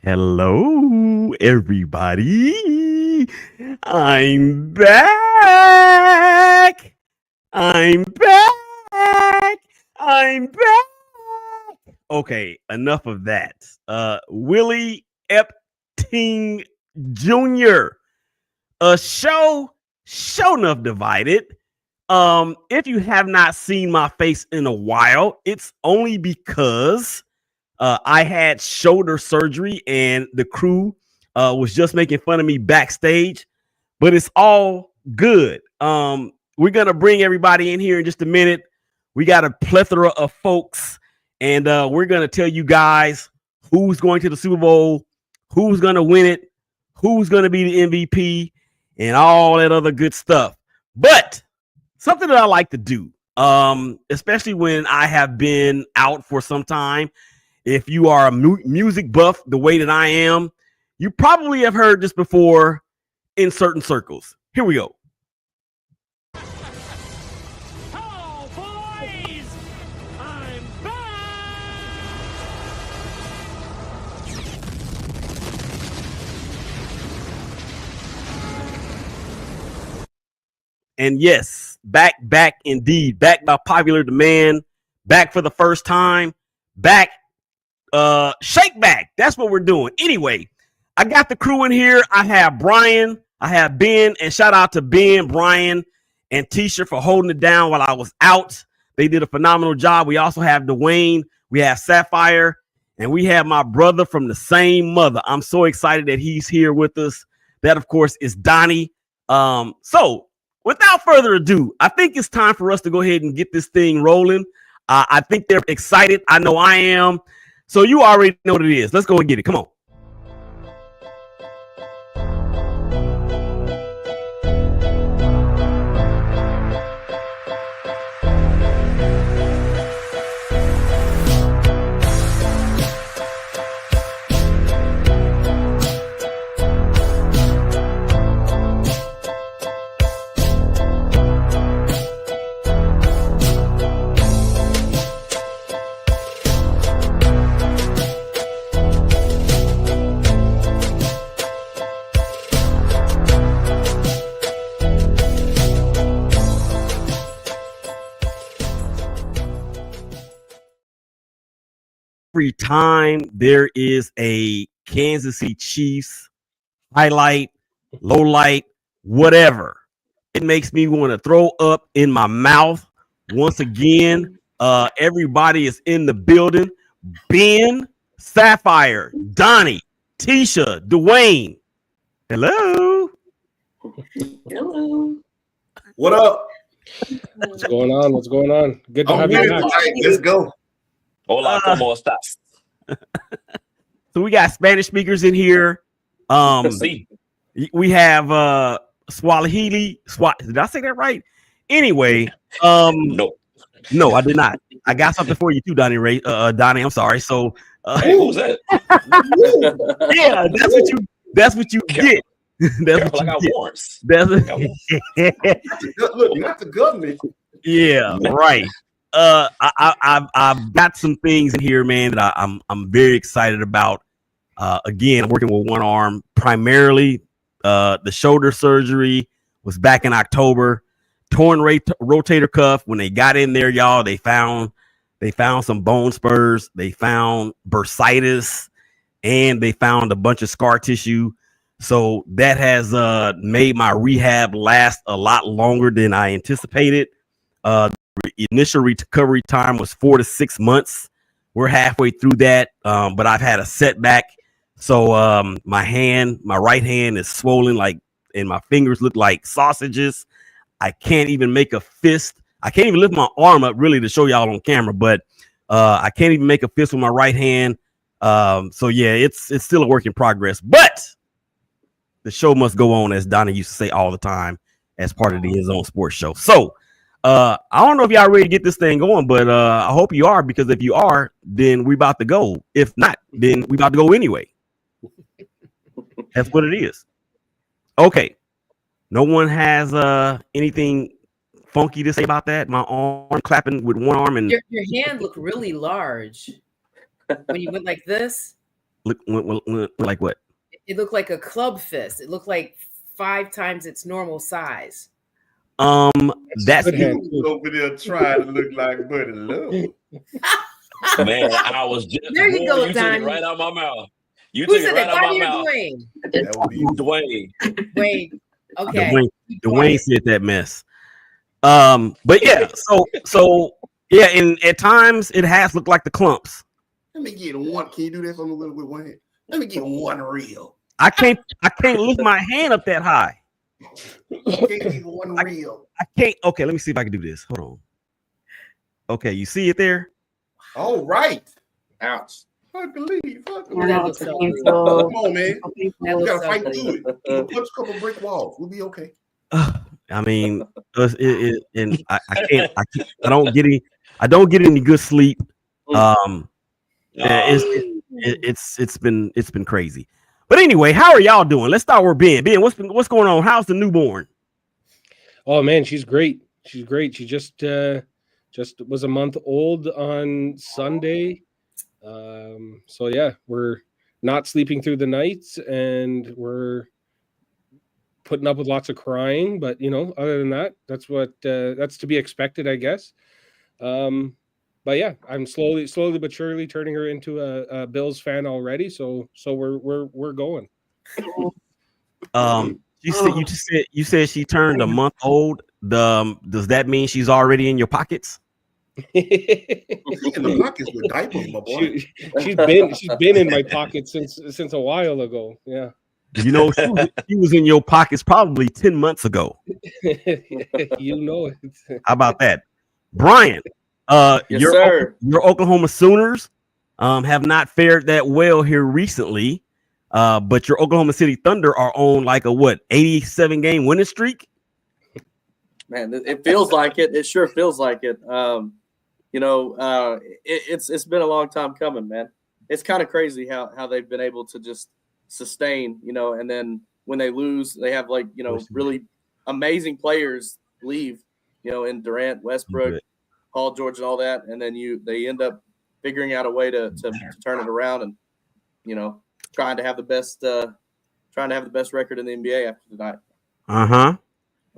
Hello, everybody. I'm back. I'm back. I'm back. Okay, enough of that. Willie Epting Jr. A Show Sho Nuff Divided. If you have not seen my face in a while, it's only because I had shoulder surgery and the crew was just making fun of me backstage, but it's all good. We're going to bring everybody in here in just a minute. We got a plethora of folks, and we're going to tell you guys who's going to the Super Bowl, who's going to win it, who's going to be the MVP, and all that other good stuff. But something that I like to do, especially when I have been out for some time, if you are a music buff the way that I am, you probably have heard this before in certain circles. Here we go. Hello, boys! I'm back! And yes, back indeed. Back by popular demand. Back for the first time. Back. ShakeBack. That's what we're doing. Anyway, I got the crew in here. I have Bryan, I have Ben, and shout out to Ben, Bryan, and Teisha for holding it down while I was out. They did a phenomenal job. We also have Dwayne, we have Sapphire, and we have my brother from the same mother. I'm so excited that he's here with us. That, of course, is Donnie. So without further ado, I think it's time for us to go ahead and get this thing rolling. I think they're excited. I know I am. So you already know what it is. Let's go and get it. Come on. Every time there is a Kansas City Chiefs highlight, low light, whatever, it makes me want to throw up in my mouth. Once again, everybody is in the building. Ben, Sapphire, Donnie, Teisha, Dwayne. Hello. Hello. What up? What's going on? What's going on? Good to have you back. Right, let's go. Hola, ¿cómo estás? So we got Spanish speakers in here. Sí. We have Swahili. Did I say that right? Anyway, No. no, I did not. I got something for you too, Donnie. Donnie, I'm sorry. So, Hey, who's that? yeah, that's what you get. That's Careful, what I got you warrants. get. Look, you got the government. Yeah, right. I've got some things in here, man, that I'm very excited about. Again, I'm working with one arm primarily. The shoulder surgery was back in October. Torn rotator cuff. When they got in there, y'all, they found some bone spurs. They found bursitis, and they found a bunch of scar tissue. So that has made my rehab last a lot longer than I anticipated. Initial recovery time was 4 to 6 months. We're halfway through that, but I've had a setback. So my right hand is swollen, and my fingers look like sausages. I can't even make a fist. I can't even lift my arm up really to show y'all on camera, but I can't even make a fist with my right hand. So yeah, it's still a work in progress, but the show must go on, as Donnie used to say all the time, as part of his own sports show. So I don't know if y'all ready to get this thing going, but I hope you are, because if you are, then we about to go. If not, then we about to go anyway. That's what it is. Okay. No one has anything funky to say about that? My arm clapping with one arm, and your hand looked really large when you went like this. like what? It looked like a club fist. It looked like 5 times its normal size. That's over there trying to look like Buddy Love. Man, I was just There you go, took Donnie. it right out my mouth. You Who took said it right that? out Donnie my or mouth. Dwayne? That would be Dwayne. Wait. Okay. Dwayne said that mess. But yeah, so yeah, and at times it has looked like the clumps. Let me get one. Can you do that for me with one hand? Let me get one reel. I can't lift my hand up that high. Can't get one reel. I can't. Okay, let me see if I can do this. Hold on. Okay, you see it there? All right. Ouch. Fuck the lead. Fuck the That lead. looks so Come good. on, man. That You looks gotta so fight good. through it. You punch a couple brick walls. We'll be okay. I mean, and I can't. I don't get any good sleep. It's been crazy. But anyway, how are y'all doing? Let's start with Ben. Ben, what's going on? How's the newborn? Oh man, she's great. She's great. She just was a month old on Sunday. So yeah, we're not sleeping through the nights and we're putting up with lots of crying, but other than that, that's to be expected, I guess. But yeah, I'm slowly but surely turning her into a Bills fan already. So we're going. You said she turned a month old. Does that mean she's already in your pockets? In the pockets with diapers, my boy. She's been in my pocket since a while ago. Yeah. She was in your pockets probably 10 months ago. It. How about that? Bryan, Yes, sir. your Oklahoma Sooners have not fared that well here recently. But your Oklahoma City Thunder are on like a 87-game winning streak? Man, it feels like it. It sure feels like it. It's been a long time coming, man. It's kind of crazy how they've been able to just sustain, and then when they lose, they have really amazing players leave, in Durant, Westbrook, Paul George, and all that, and then they end up figuring out a way to turn it around and trying to have the best record in the NBA after tonight. I'm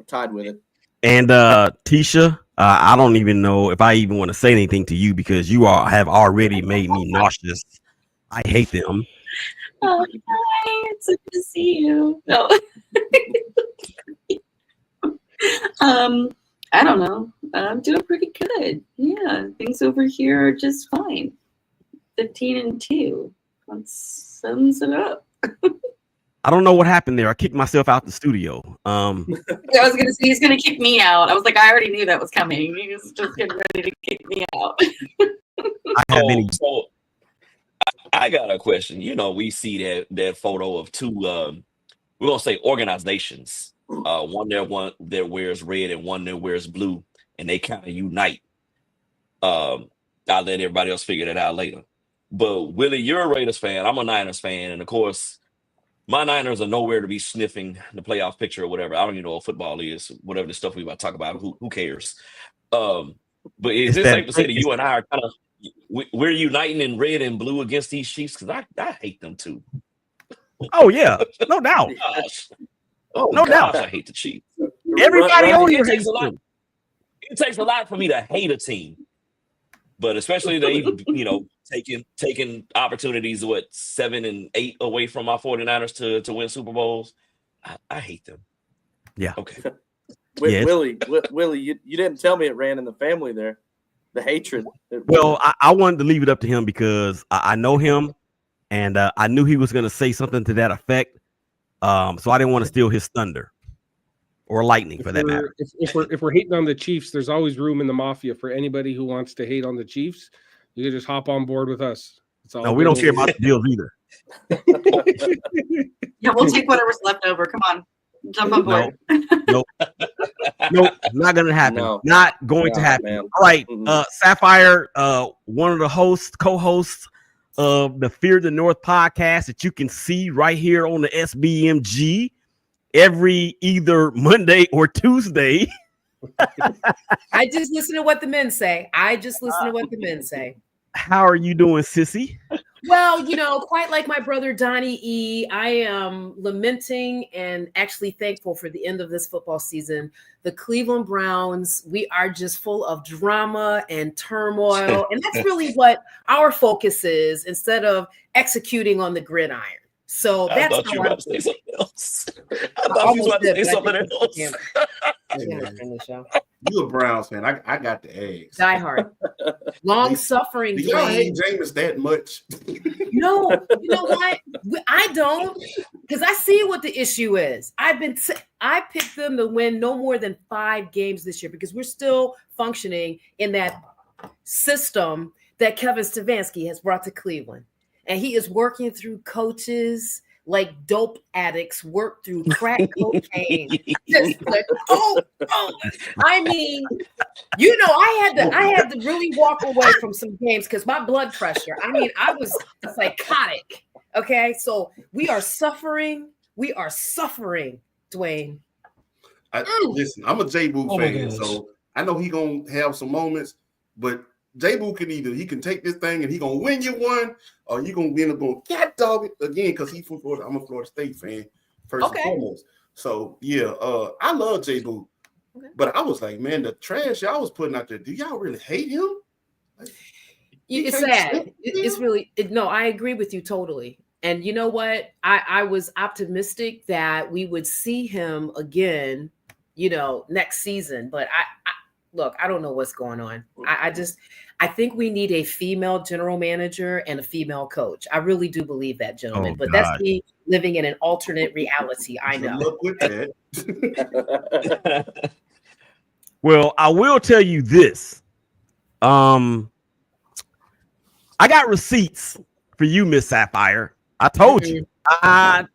tied with it. And Teisha, I don't even know if I even want to say anything to you because you all have already made me nauseous. I hate them. Oh, hi, it's good to see you. No. I don't know. I'm doing pretty good. Yeah, things over here are just fine. 15-2. That sums it up. I don't know what happened there. I kicked myself out the studio. I was gonna say he's gonna kick me out. I was like, I already knew that was coming. He was just getting ready to kick me out. So I got a question. We see that photo of two we're gonna say organizations. One that wears red and one that wears blue, and they kind of unite. I'll let everybody else figure that out later. But Willie, you're a Raiders fan. I'm a Niners fan, and of course, my Niners are nowhere to be sniffing the playoff picture or whatever. I don't even know what football is. Whatever the stuff we about to talk about, who cares? But is it safe to say that you and I are kind of we're uniting in red and blue against these Chiefs? Because I hate them too. Oh yeah, no doubt. No doubt. I hate the Chiefs. Everybody on it takes a lot. It takes a lot for me to hate a team, but especially they, taking opportunities 7 and 8 away from my 49ers to win Super Bowls. I hate them. Yeah. Okay. Willie, you didn't tell me it ran in the family there. The hatred. Well, I wanted to leave it up to him because I know him, and I knew he was going to say something to that effect. So I didn't want to steal his thunder or lightning for that matter. If we're hating on the Chiefs, there's always room in the Mafia for anybody who wants to hate on the Chiefs. You can just hop on board with us. No, we don't care about the deals either. Yeah, we'll take whatever's left over. Come on, jump on board. Nope, not gonna happen. No. Not going to happen. Man. All right, Sapphire, one of the co-hosts of the Fear the North podcast that you can see right here on the SBMG every either Monday or Tuesday. I just listen to what the men say. How are you doing, sissy? Well, quite like my brother Donnie E, I am lamenting and actually thankful for the end of this football season. The Cleveland Browns, we are just full of drama and turmoil. And that's really what our focus is instead of executing on the gridiron. So I that's thought you how were I about to say something else. I I thought you was almost about to did, say but I something didn't. else. Damn, Hey, damn, man, finish show. you a Browns fan. I got the eggs. Die hard. Long suffering. Do y'all hate Dwayne. Jameis that much? No, you know what? I don't, because I see what the issue is. I picked them to win no more than 5 games this year because we're still functioning in that system that Kevin Stefanski has brought to Cleveland. And he is working through coaches like dope addicts work through crack cocaine. Just like, I mean, I had to really walk away from some games because my blood pressure. I mean, I was psychotic. Okay, so we are suffering. We are suffering, Dwayne. Listen, I'm a J-Boo Oh my fan, gosh. so I know he gonna have some moments, but J-Boo he can take this thing and he gonna win you one, or you gonna end up going cat dog it again because he from Florida. I'm a Florida State fan first and foremost. So yeah, I love J-Boo, but I was like, man, the trash y'all was putting out there. Do y'all really hate him? Like, It's sad. It's really no. I agree with you totally. And you know what? I was optimistic that we would see him again, next season. But look, I don't know what's going on. I think we need a female general manager and a female coach. I really do believe that, gentlemen. But that's me living in an alternate reality. I know. Good luck with that. Well, I will tell you this. I got receipts for you, Miss Sapphire. I told you. I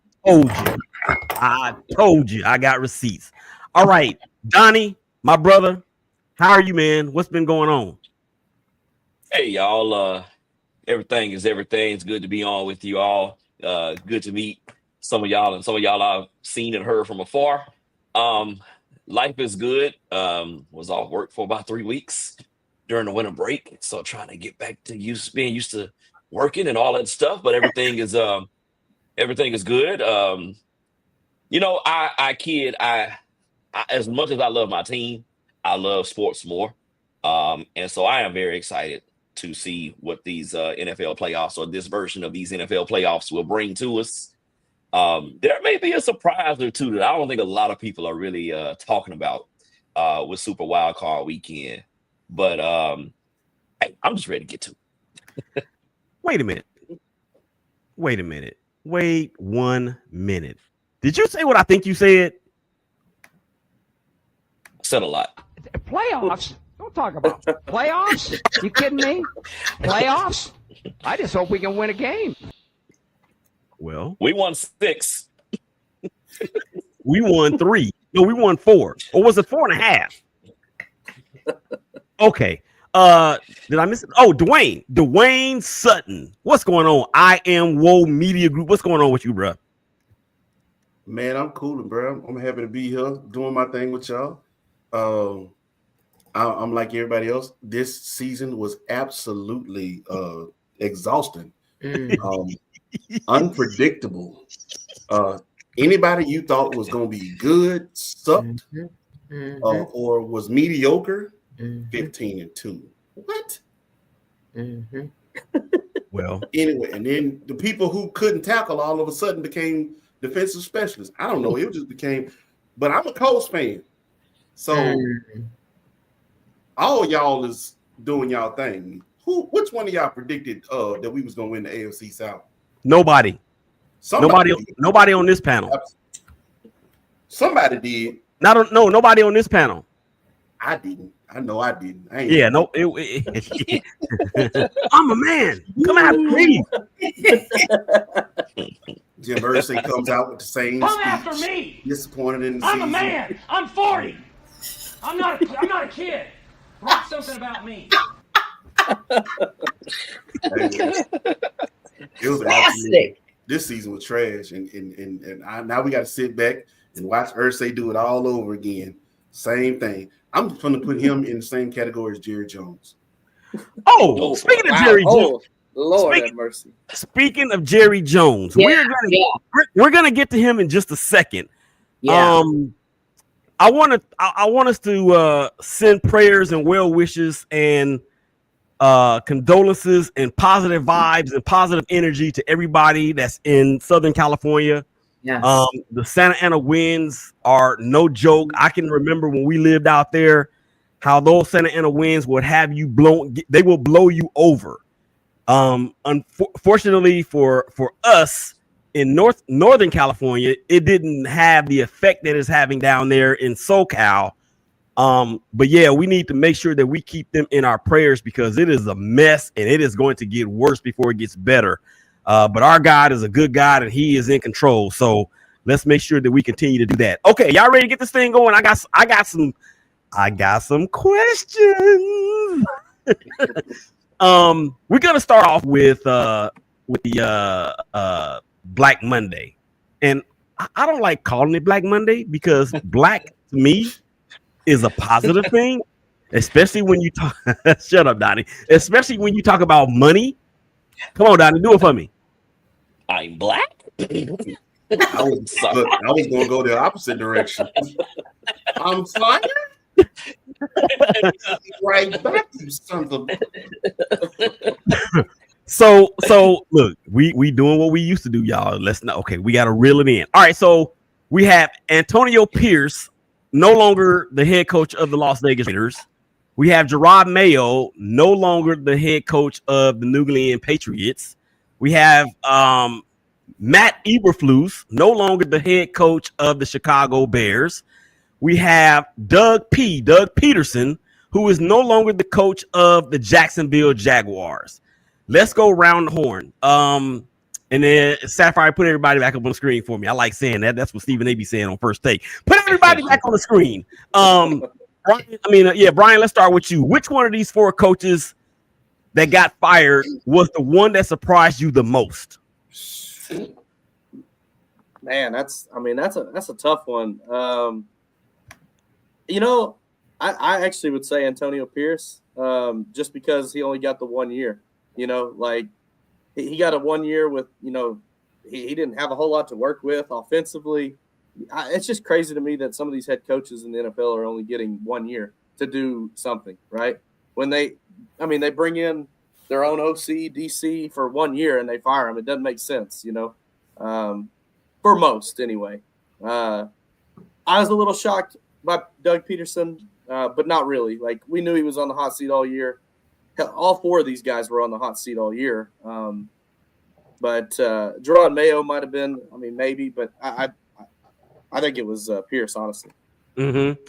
told you. I got receipts. All right, Donnie, my brother. How are you, man? What's been going on? Hey, y'all. Everything is everything. It's good to be on with you all. Good to meet some of y'all, and some of y'all I've seen and heard from afar. Life is good. Was off work for about 3 weeks during the winter break, so trying to get back to being used to working and all that stuff. But everything is good. I kid. I as much as I love my team, I love sports more. And so I am very excited to see what these NFL playoffs or this version of these NFL playoffs will bring to us. There may be a surprise or two that I don't think a lot of people are really talking about with Super Wildcard Weekend. But hey, I'm just ready to get to it. Wait a minute. Wait 1 minute. Did you say what I think you said? I said a lot. Playoffs? Don't talk about playoffs. You kidding me? Playoffs? I just hope we can win a game. Well, We won 6. we won 3. No, we won 4. Or was it 4.5? Okay. Did I miss it? Oh, Dwayne Sutton. What's going on? I Am Woe Media Group. What's going on with you, bro? Man, I'm cooling, bro. I'm happy to be here doing my thing with y'all. I'm like everybody else. This season was absolutely exhausting, unpredictable. Anybody you thought was going to be good sucked, or was mediocre. 15-2. What? Well, Anyway, and then the people who couldn't tackle all of a sudden became defensive specialists. I don't know. It just became. But I'm a Colts fan, so all y'all is doing y'all thing. Which one of y'all predicted that we was gonna win the AFC South? nobody on this panel. Somebody did. Nobody on this panel. I didn't. I know I didn't. I ain't Yeah, no. I'm a man. Come after me. Jim Irsay comes out with the same Come speech. after me. Disappointed in the I'm season. a man. I'm 40. I'm not a kid. Write something about me. It was absolutely. This season was trash, and now we got to sit back and watch Irsay do it all over again. Same thing. I'm going to put him in the same category as Jerry Jones. Oh, speaking of Jerry Jones, Lord have mercy. Speaking of Jerry Jones, we're gonna get to him in just a second. Yeah. I want us to send prayers and well wishes and condolences and positive vibes and positive energy to everybody that's in Southern California. Yes. The Santa Ana winds are no joke. I can remember when we lived out there, how those Santa Ana winds would have you blown. They will blow you over. Unfortunately for us in Northern California, it didn't have the effect that it's having down there in SoCal. But yeah, we need to make sure that we keep them in our prayers because it is a mess and it is going to get worse before it gets better. But our God is a good God and he is in control. So let's make sure that we continue to do that. Okay, y'all ready to get this thing going? I got some questions. We're gonna start off with the Black Monday. And I don't like calling it Black Monday because black to me is a positive thing, especially when you talk. Shut up, Donnie. Especially when you talk about money. Come on, Donnie, do it for me. I'm black. I was going to go the opposite direction. I'm sorry. Right back, you sons of. So look, we doing what we used to do, y'all. Let's not. Okay, we got to reel it in. All right, so we have Antonio Pierce, no longer the head coach of the Las Vegas Raiders. We have Gerard Mayo, no longer the head coach of the New England Patriots. We have Matt Eberflus, no longer the head coach of the Chicago Bears. We have Doug Peterson, who is no longer the coach of the Jacksonville Jaguars. Let's go around the horn. And then Sapphire, put everybody back up on the screen for me. I like saying that. That's what Stephen A. be saying on First Take. Put everybody back on the screen. Brian, let's start with you. Which one of these four coaches that got fired was the one that surprised you the most? Man, that's a tough one. I actually would say Antonio Pierce, just because he only got the 1 year. Like he got a 1 year with, he didn't have a whole lot to work with offensively. It's just crazy to me that some of these head coaches in the NFL are only getting 1 year to do something, right? When they bring in their own OC, DC for 1 year and they fire them. It doesn't make sense, for most anyway. I was a little shocked by Doug Peterson, but not really. Like, we knew he was on the hot seat all year. Hell, all four of these guys were on the hot seat all year. But Gerard Mayo might have been, maybe, but I think it was Pierce, honestly. Mm-hmm.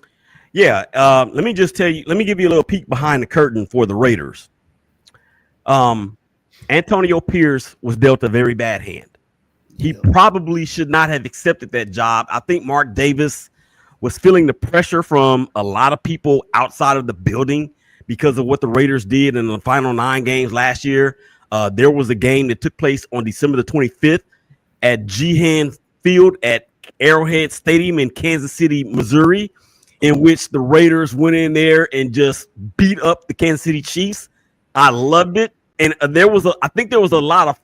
Yeah. Let me just tell you, let me give you a little peek behind the curtain for the Raiders. Antonio Pierce was dealt a very bad hand. He probably should not have accepted that job. I think Mark Davis was feeling the pressure from a lot of people outside of the building because of what the Raiders did in the final 9 games last year. There was a game that took place on December the 25th at Gehan Field at Arrowhead Stadium in Kansas City, Missouri, in which the Raiders went in there and just beat up the Kansas City Chiefs. I loved it. And there was a lot of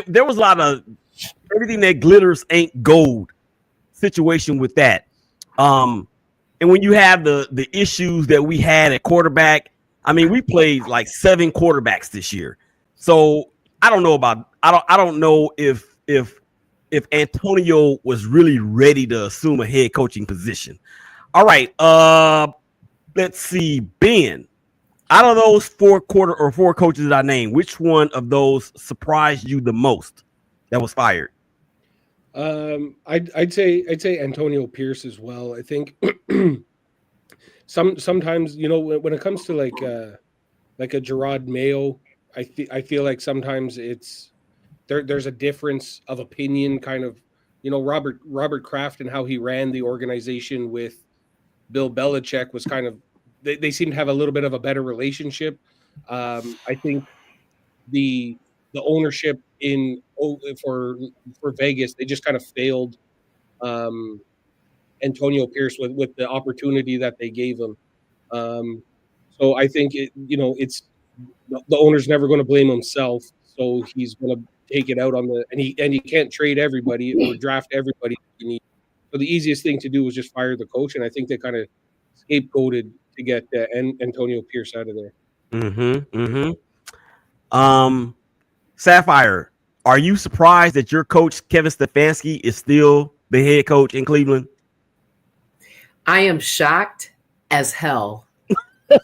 there was a lot of everything that glitters ain't gold situation with that. And when you have the issues that we had at quarterback, we played like 7 quarterbacks this year. So I don't know if Antonio was really ready to assume a head coaching position. All right. Let's see, Ben. Out of those 4 coaches that I named, which one of those surprised you the most that was fired? I'd say Antonio Pierce as well. I think sometimes when it comes to like a Gerard Mayo, I feel like sometimes there's a difference of opinion, kind of, Robert Kraft and how he ran the organization with Bill Belichick was kind of, they seem to have a little bit of a better relationship. I think the ownership for Vegas, they just kind of failed Antonio Pierce with the opportunity that they gave him. So I think it's the owner's never going to blame himself. so he's going to take it out on and you can't trade everybody or draft everybody you need. So the easiest thing to do was just fire the coach, and I think they kind of scapegoated to get Antonio Pierce out of there. Sapphire, are you surprised that your coach Kevin Stefanski is still the head coach in Cleveland? I am shocked as hell. Did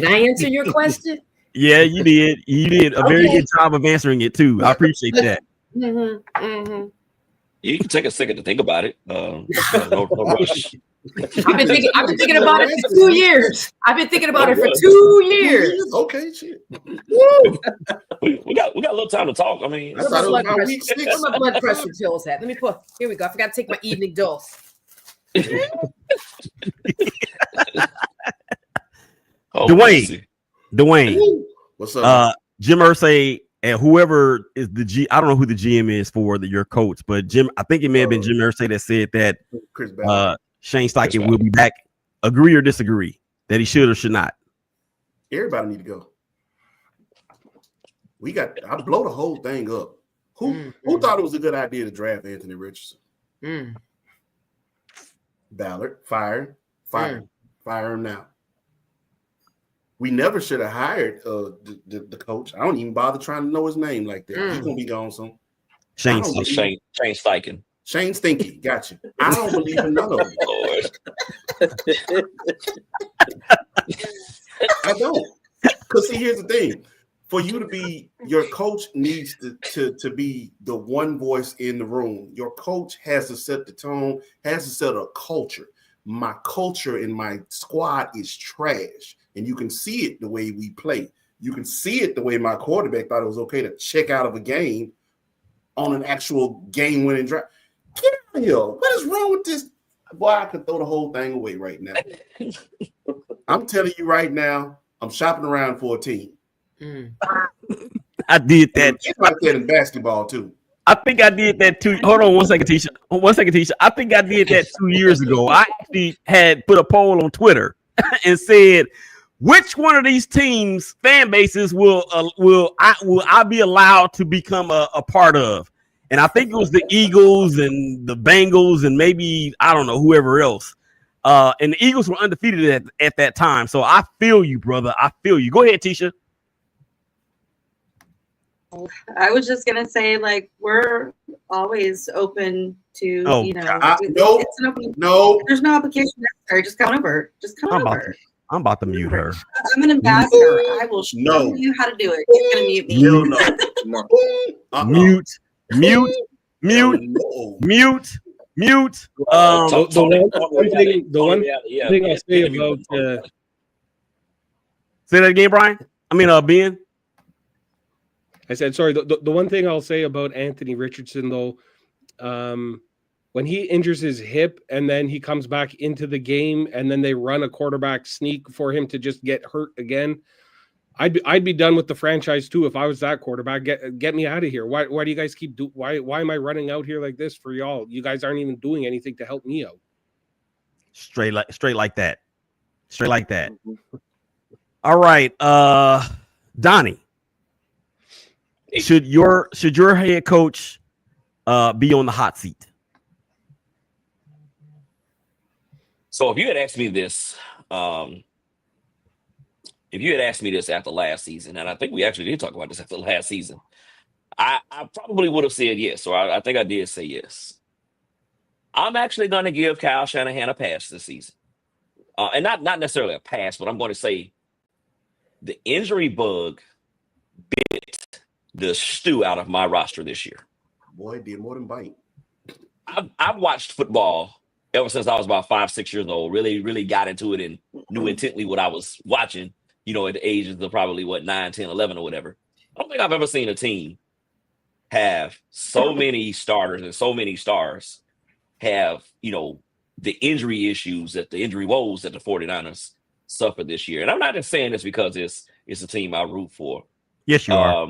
I answer your question? Yeah, you did. You did a very good job of answering it too. I appreciate that. You can take a second to think about it. No rush. I've been thinking about it for 2 years. I've been thinking about it for 2 years. Okay, shit. we got a little time to talk. I mean, I thought it was about week 6. Where my blood pressure pills at? Let me put. Here we go. I forgot to take my evening dose. Dwayne, what's up? Jim Irsay and whoever is I don't know who the GM is for your coach, but I think it may have been Jim Irsay that said that Shane Steichen will be back. Agree or disagree that he should or should not? Everybody need to go. I blow the whole thing up. Who thought it was a good idea to draft Anthony Richardson? Ballard, fire him now. We never should have hired the coach. I don't even bother trying to know his name like that. He's gonna be gone soon. Shane Steichen. Shane Stinky, got you. I don't believe in none of them. I don't. Because see, here's the thing. For you to be, your coach needs to be the one voice in the room. Your coach has to set the tone, has to set a culture. My culture in my squad is trash. And you can see it the way we play. You can see it the way my quarterback thought it was okay to check out of a game on an actual game-winning drive. Get out of here. What is wrong with this? Boy, I could throw the whole thing away right now. I'm telling you right now, I'm shopping around for a team. I did that. It's like that in basketball, too. I think I did that too. Hold on 1 second, Teisha. 1 second, Teisha. I think I did that 2 years ago. I actually had put a poll on Twitter and said, which one of these teams' fan bases will I be allowed to become a part of? And I think it was the Eagles and the Bengals and maybe, I don't know, whoever else. And the Eagles were undefeated at that time. So I feel you, brother. I feel you. Go ahead, Teisha. I was just gonna say, like, we're always open to, no. There's no application necessary. Just come over. I'm about to mute her. I'm an ambassador. I will show you how to do it. You're gonna mute me. Mute. The one thing I'll say about say that again, Bryan. I mean, Ben. I said, sorry. The one thing I'll say about Anthony Richardson, though, when he injures his hip and then he comes back into the game and then they run a quarterback sneak for him to just get hurt again, I'd be done with the franchise too if I was that quarterback. Get me out of here. Why do you guys keep why am I running out here like this for y'all? You guys aren't even doing anything to help me out. Straight like that. All right, Donnie. Should your head coach be on the hot seat? So if you had asked me this, after last season, and I think we actually did talk about this after last season, I probably would have said yes, or I think I did say yes. I'm actually going to give Kyle Shanahan a pass this season, and not necessarily a pass, but I'm going to say the injury bug bit the stew out of my roster this year. Boy, it did more than bite. I've watched football ever since I was about 5-6 years old. Really got into it and knew intently what I was watching, at the ages of probably 9, 10, 11 or whatever. I don't think I've ever seen a team have so many starters and so many stars have, the injury issues, the injury woes that the 49ers suffered this year. And I'm not just saying this because it's a team I root for. Yes, you are.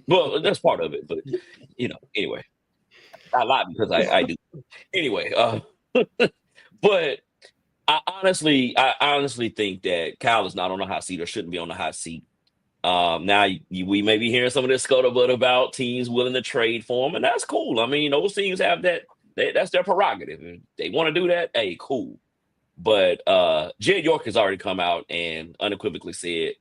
Well, that's part of it, but anyway, I lie because I do. Anyway, but I honestly think that Kyle is not on the hot seat or shouldn't be on the hot seat. Now we may be hearing some of this scuttlebutt about teams willing to trade for him, and that's cool. I mean, those teams have that. That's their prerogative. If they want to do that, hey, cool. But Jed York has already come out and unequivocally said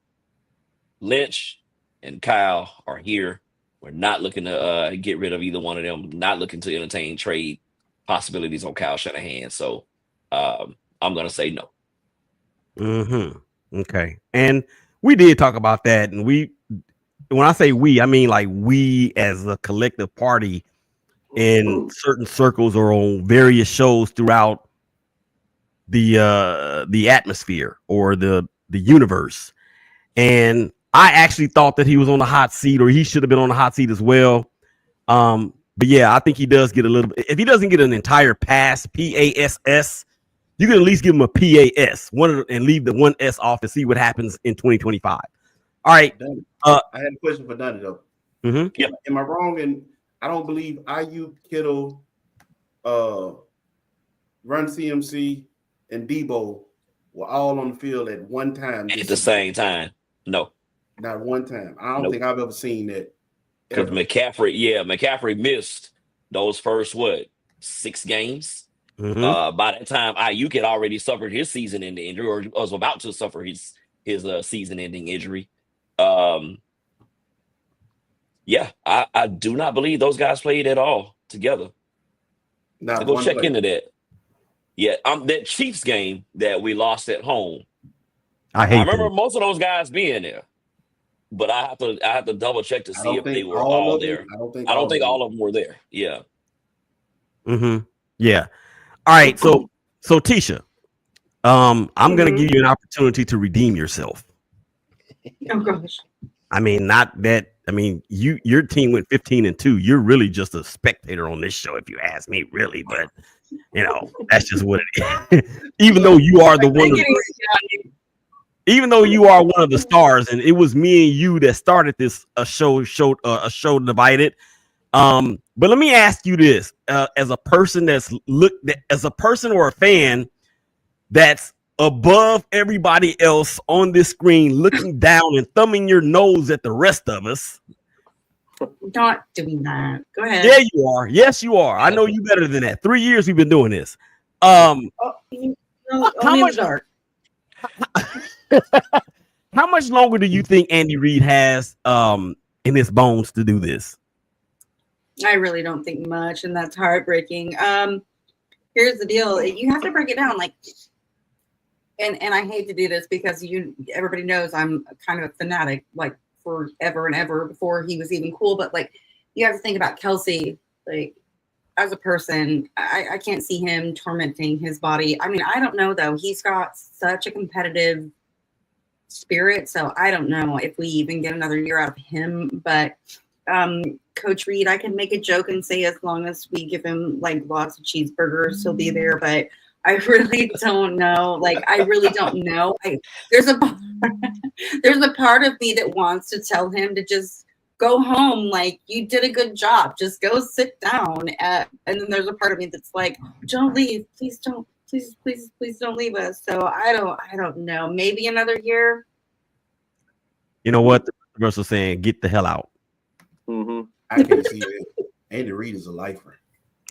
Lynch and Kyle are here. We're not looking to get rid of either one of them. Not looking to entertain trade possibilities on Kyle Shanahan. So I'm going to say no. Okay. And we did talk about that. And when I say we, I mean like we as a collective party in certain circles or on various shows throughout the atmosphere or the universe. And I actually thought that he was on the hot seat, or he should have been on the hot seat as well. But yeah, I think he does get a little bit. If he doesn't get an entire pass, PASS, you can at least give him a PAS and leave the one S off to see what happens in 2025. All right. I had a question for Donnie though. Yeah. Am I wrong? And I don't believe IU, Kittle, Run CMC, and Debo were all on the field at one time. At the same time. No. Not one time. I don't think I've ever seen that. Because McCaffrey missed those first 6 games. By that time, Ayuk had already suffered his season-ending injury, or was about to suffer his season-ending injury. Yeah, I do not believe those guys played at all together. Not go check into that. Yeah, that Chiefs game that we lost at home. I remember most of those guys being there, but I have to double check to see if they were all there. I don't think all of them were there. Yeah. Yeah. All right. So Teisha, I'm gonna give you an opportunity to redeem yourself. Oh gosh. I mean, not that. I mean, your team went 15-2. You're really just a spectator on this show, if you ask me, really. But that's just what it is. Even though you are the one. Even though you are one of the stars, and it was me and you that started this show divided. But let me ask you this: as a person as a person or a fan that's above everybody else on this screen, looking down and thumbing your nose at the rest of us. Not doing that. Go ahead. Yeah, you are. Yes, you are. I know you better than that. 3 years we've been doing this. How much longer do you think Andy Reid has in his bones to do this? I really don't think much, and that's heartbreaking. Here's the deal: you have to break it down, and I hate to do this because everybody knows I'm kind of a fanatic, like forever and ever before he was even cool. But you have to think about Kelsey, as a person. I can't see him tormenting his body. I mean, I don't know though. He's got such a competitive spirit, so I don't know if we even get another year out of him. But Coach Reid, I can make a joke and say as long as we give him lots of cheeseburgers, he'll be there. But I really don't know. I really don't know. There's a part of me that wants to tell him to just go home. You did a good job. Just go sit down. And then there's a part of me that's don't leave. Please don't. Please don't leave us. So I don't know. Maybe another year. You know what? The rest was saying, get the hell out. I can see that. Andy Reid is a lifer.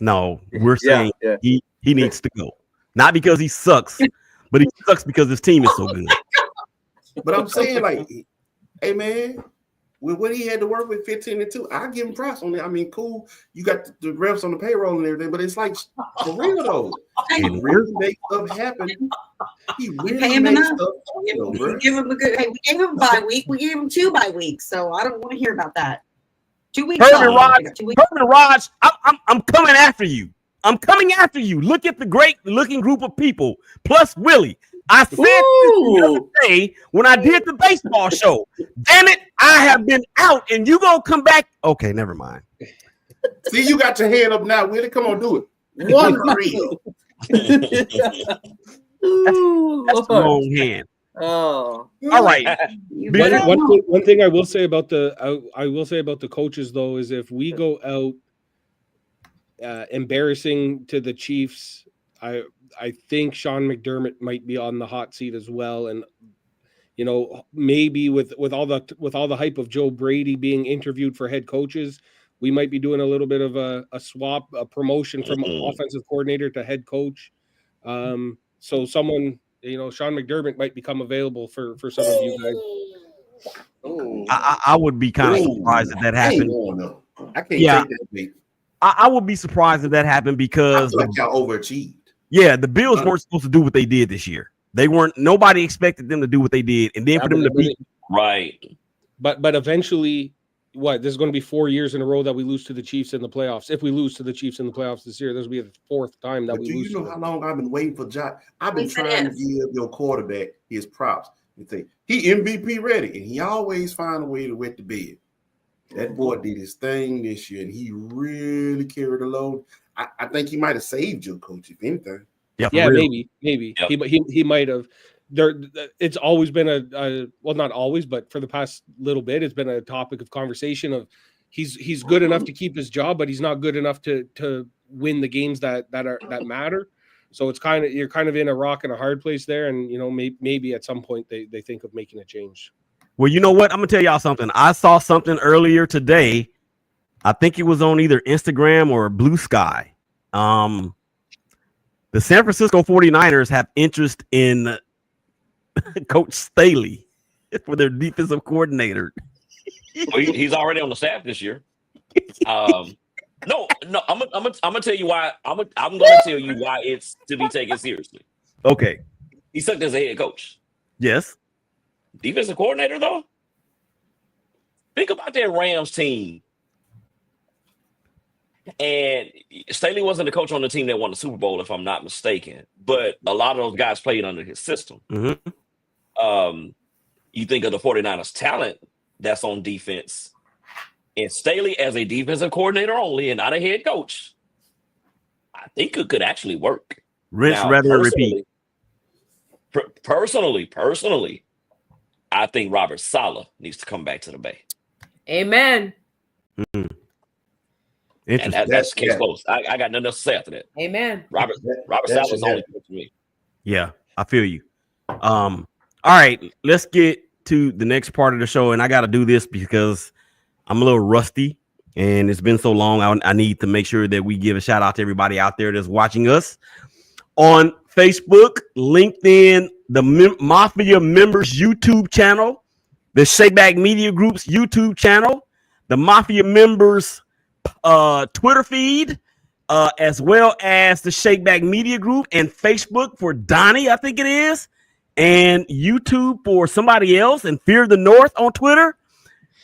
No, we're saying he needs to go. Not because he sucks, but he sucks because his team is so good. But I'm saying, hey man, with what he had to work with 15-2, I give him props on that. I mean, cool. You got the refs on the payroll and everything, but it's for real though. He really makes stuff happen. He really pay him makes enough. stuff happen, We give him a good. Hey, we gave him a bye week. We gave him 2 bye weeks. So I don't want to hear about that. 2 weeks. Herman Raj, I'm coming after you. I'm coming after you. Look at the great looking group of people, plus Willie. I said this the other day when I did the baseball show. Damn it, I have been out, and you gonna come back? Okay, never mind. See, you got your hand up now, Willie. Come on, do it. 1-3. That's the wrong hand. Oh, all right. One thing I will say about the coaches though is if we go out embarrassing to the Chiefs, I think Sean McDermott might be on the hot seat as well. And you know, maybe with all the hype of Joe Brady being interviewed for head coaches, we might be doing a little bit of a swap, a promotion from offensive coordinator to head coach. So someone, you know, Sean McDermott might become available for some of you guys. I would be kind of surprised if that happened. I can't take that bait. I would be surprised if that happened because I feel like y'all overachieved. Yeah, the Bills weren't supposed to do what they did this year. They weren't. Nobody expected them to do what they did, and then for them to beat. Right. But eventually, what? There's going to be 4 years in a row that we lose to the Chiefs in the playoffs. If we lose to the Chiefs in the playoffs this year, this will be the fourth time that we lose. Do you know how long I've been waiting for Josh? I've been trying to give your quarterback his props and say he MVP ready, and he always find a way to wet the bed. That boy did his thing this year, and he really carried the load. I think he might have saved your coach, if anything. Yeah, maybe. Yep. He might have. It's always been a well, not always, but for the past little bit, it's been a topic of conversation of he's good enough to keep his job, but he's not good enough to win the games that matter. So it's you're kind of in a rock and a hard place there, and you know maybe at some point they think of making a change. Well, you know what? I'm gonna tell y'all something. I saw something earlier today. I think it was on either Instagram or Blue Sky. The San Francisco 49ers have interest in Coach Staley for their defensive coordinator. Well, he's already on the staff this year. No, I'm gonna tell you why. I'm gonna tell you why it's to be taken seriously. Okay. He sucked as a head coach. Yes. Defensive coordinator, though? Think about that Rams team. And Staley wasn't the coach on the team that won the Super Bowl, if I'm not mistaken. But a lot of those guys played under his system. Mm-hmm. You think of the 49ers talent that's on defense. And Staley as a defensive coordinator only and not a head coach, I think it could actually work. Rinse, rather, and repeat. Personally, I think Robert Saleh needs to come back to the Bay. Amen. Mm-hmm. And that's case close. I got nothing else to say after that. Amen. Robert Saleh's only good for me. Yeah, I feel you. All right, let's get to the next part of the show, and I got to do this because I'm a little rusty, and it's been so long. I need to make sure that we give a shout out to everybody out there that's watching us on Facebook, LinkedIn, the Mafia Members YouTube channel, the ShakeBack Media Group's YouTube channel, the Mafia Members Twitter feed, as well as the ShakeBack Media Group, and Facebook for Donnie, I think it is, and YouTube for somebody else, and Fear the North on Twitter.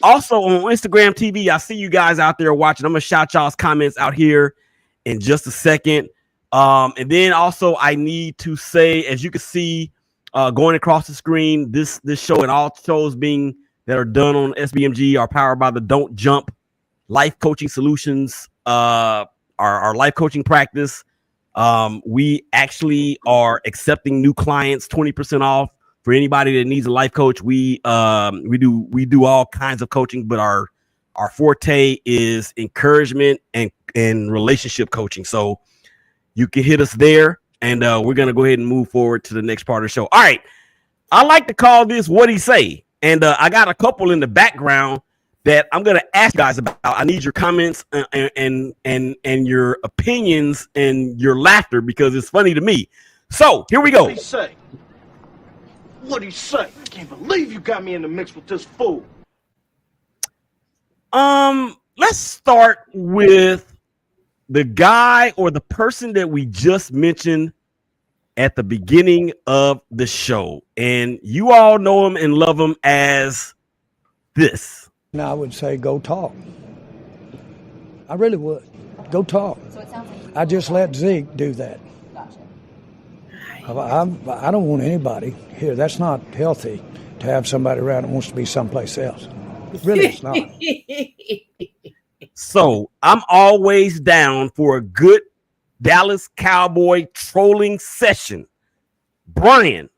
Also on Instagram TV, I see you guys out there watching. I'm gonna shout y'all's comments out here in just a second. And then also I need to say, as you can see, going across the screen, this show and all shows that are done on SBMG are powered by the Don't Jump Life Coaching Solutions, our life coaching practice. We actually are accepting new clients, 20% off for anybody that needs a life coach. We do all kinds of coaching, but our forte is encouragement and relationship coaching. So you can hit us there, and we're gonna go ahead and move forward to the next part of the show. All right, I like to call this "What'd He Say?" And I got a couple in the background that I'm gonna ask you guys about. I need your comments and your opinions and your laughter because it's funny to me. So here we go. What'd he say? What'd he say? I can't believe you got me in the mix with this fool. Let's start with the guy or the person that we just mentioned at the beginning of the show. And you all know him and love him as this. I would say go talk. I really would. Go talk. So it sounds like I just let Zeke do that. Gotcha. I don't want anybody here. That's not healthy to have somebody around that wants to be someplace else. Really, it's not. So I'm always down for a good Dallas Cowboy trolling session. Bryan,